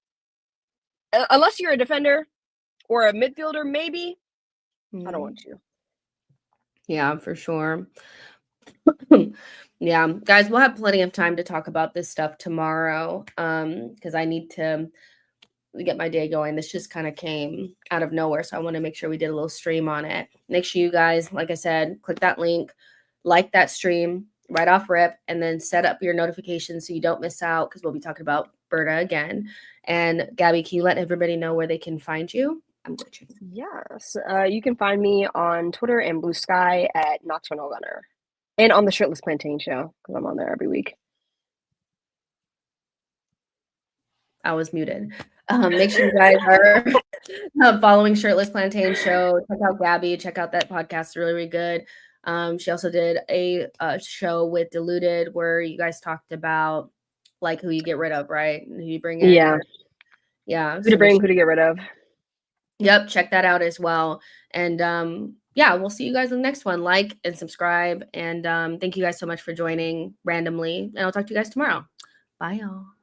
Speaker 2: Unless you're a defender or a midfielder, maybe. I don't want you.
Speaker 1: Yeah, for sure. Yeah, guys, we'll have plenty of time to talk about this stuff tomorrow, because I need to get my day going. This just kind of came out of nowhere, so I want to make sure we did a little stream on it. Make sure you guys, like I said, click that link, like that stream right off rip, and then set up your notifications so you don't miss out, because we'll be talking about Berta again. And Gabby, can you let everybody know where they can find you? I'm glitching.
Speaker 2: Yes, you can find me on Twitter and Blue Sky at Nocturnal Runner. And on the Shirtless Plantain show, because I'm on there every week.
Speaker 1: I was muted. Make sure you guys are Following Shirtless Plantain Show. Check out Gabby. Check out that podcast. It's really, really good. She also did a show with Diluted where you guys talked about like who you get rid of, right? And who you bring in.
Speaker 2: Yeah.
Speaker 1: Yeah.
Speaker 2: Who to bring, who to get rid of.
Speaker 1: Yep. Check that out as well. And yeah, we'll see you guys in the next one. Like and subscribe. And thank you guys so much for joining randomly. And I'll talk to you guys tomorrow. Bye, y'all.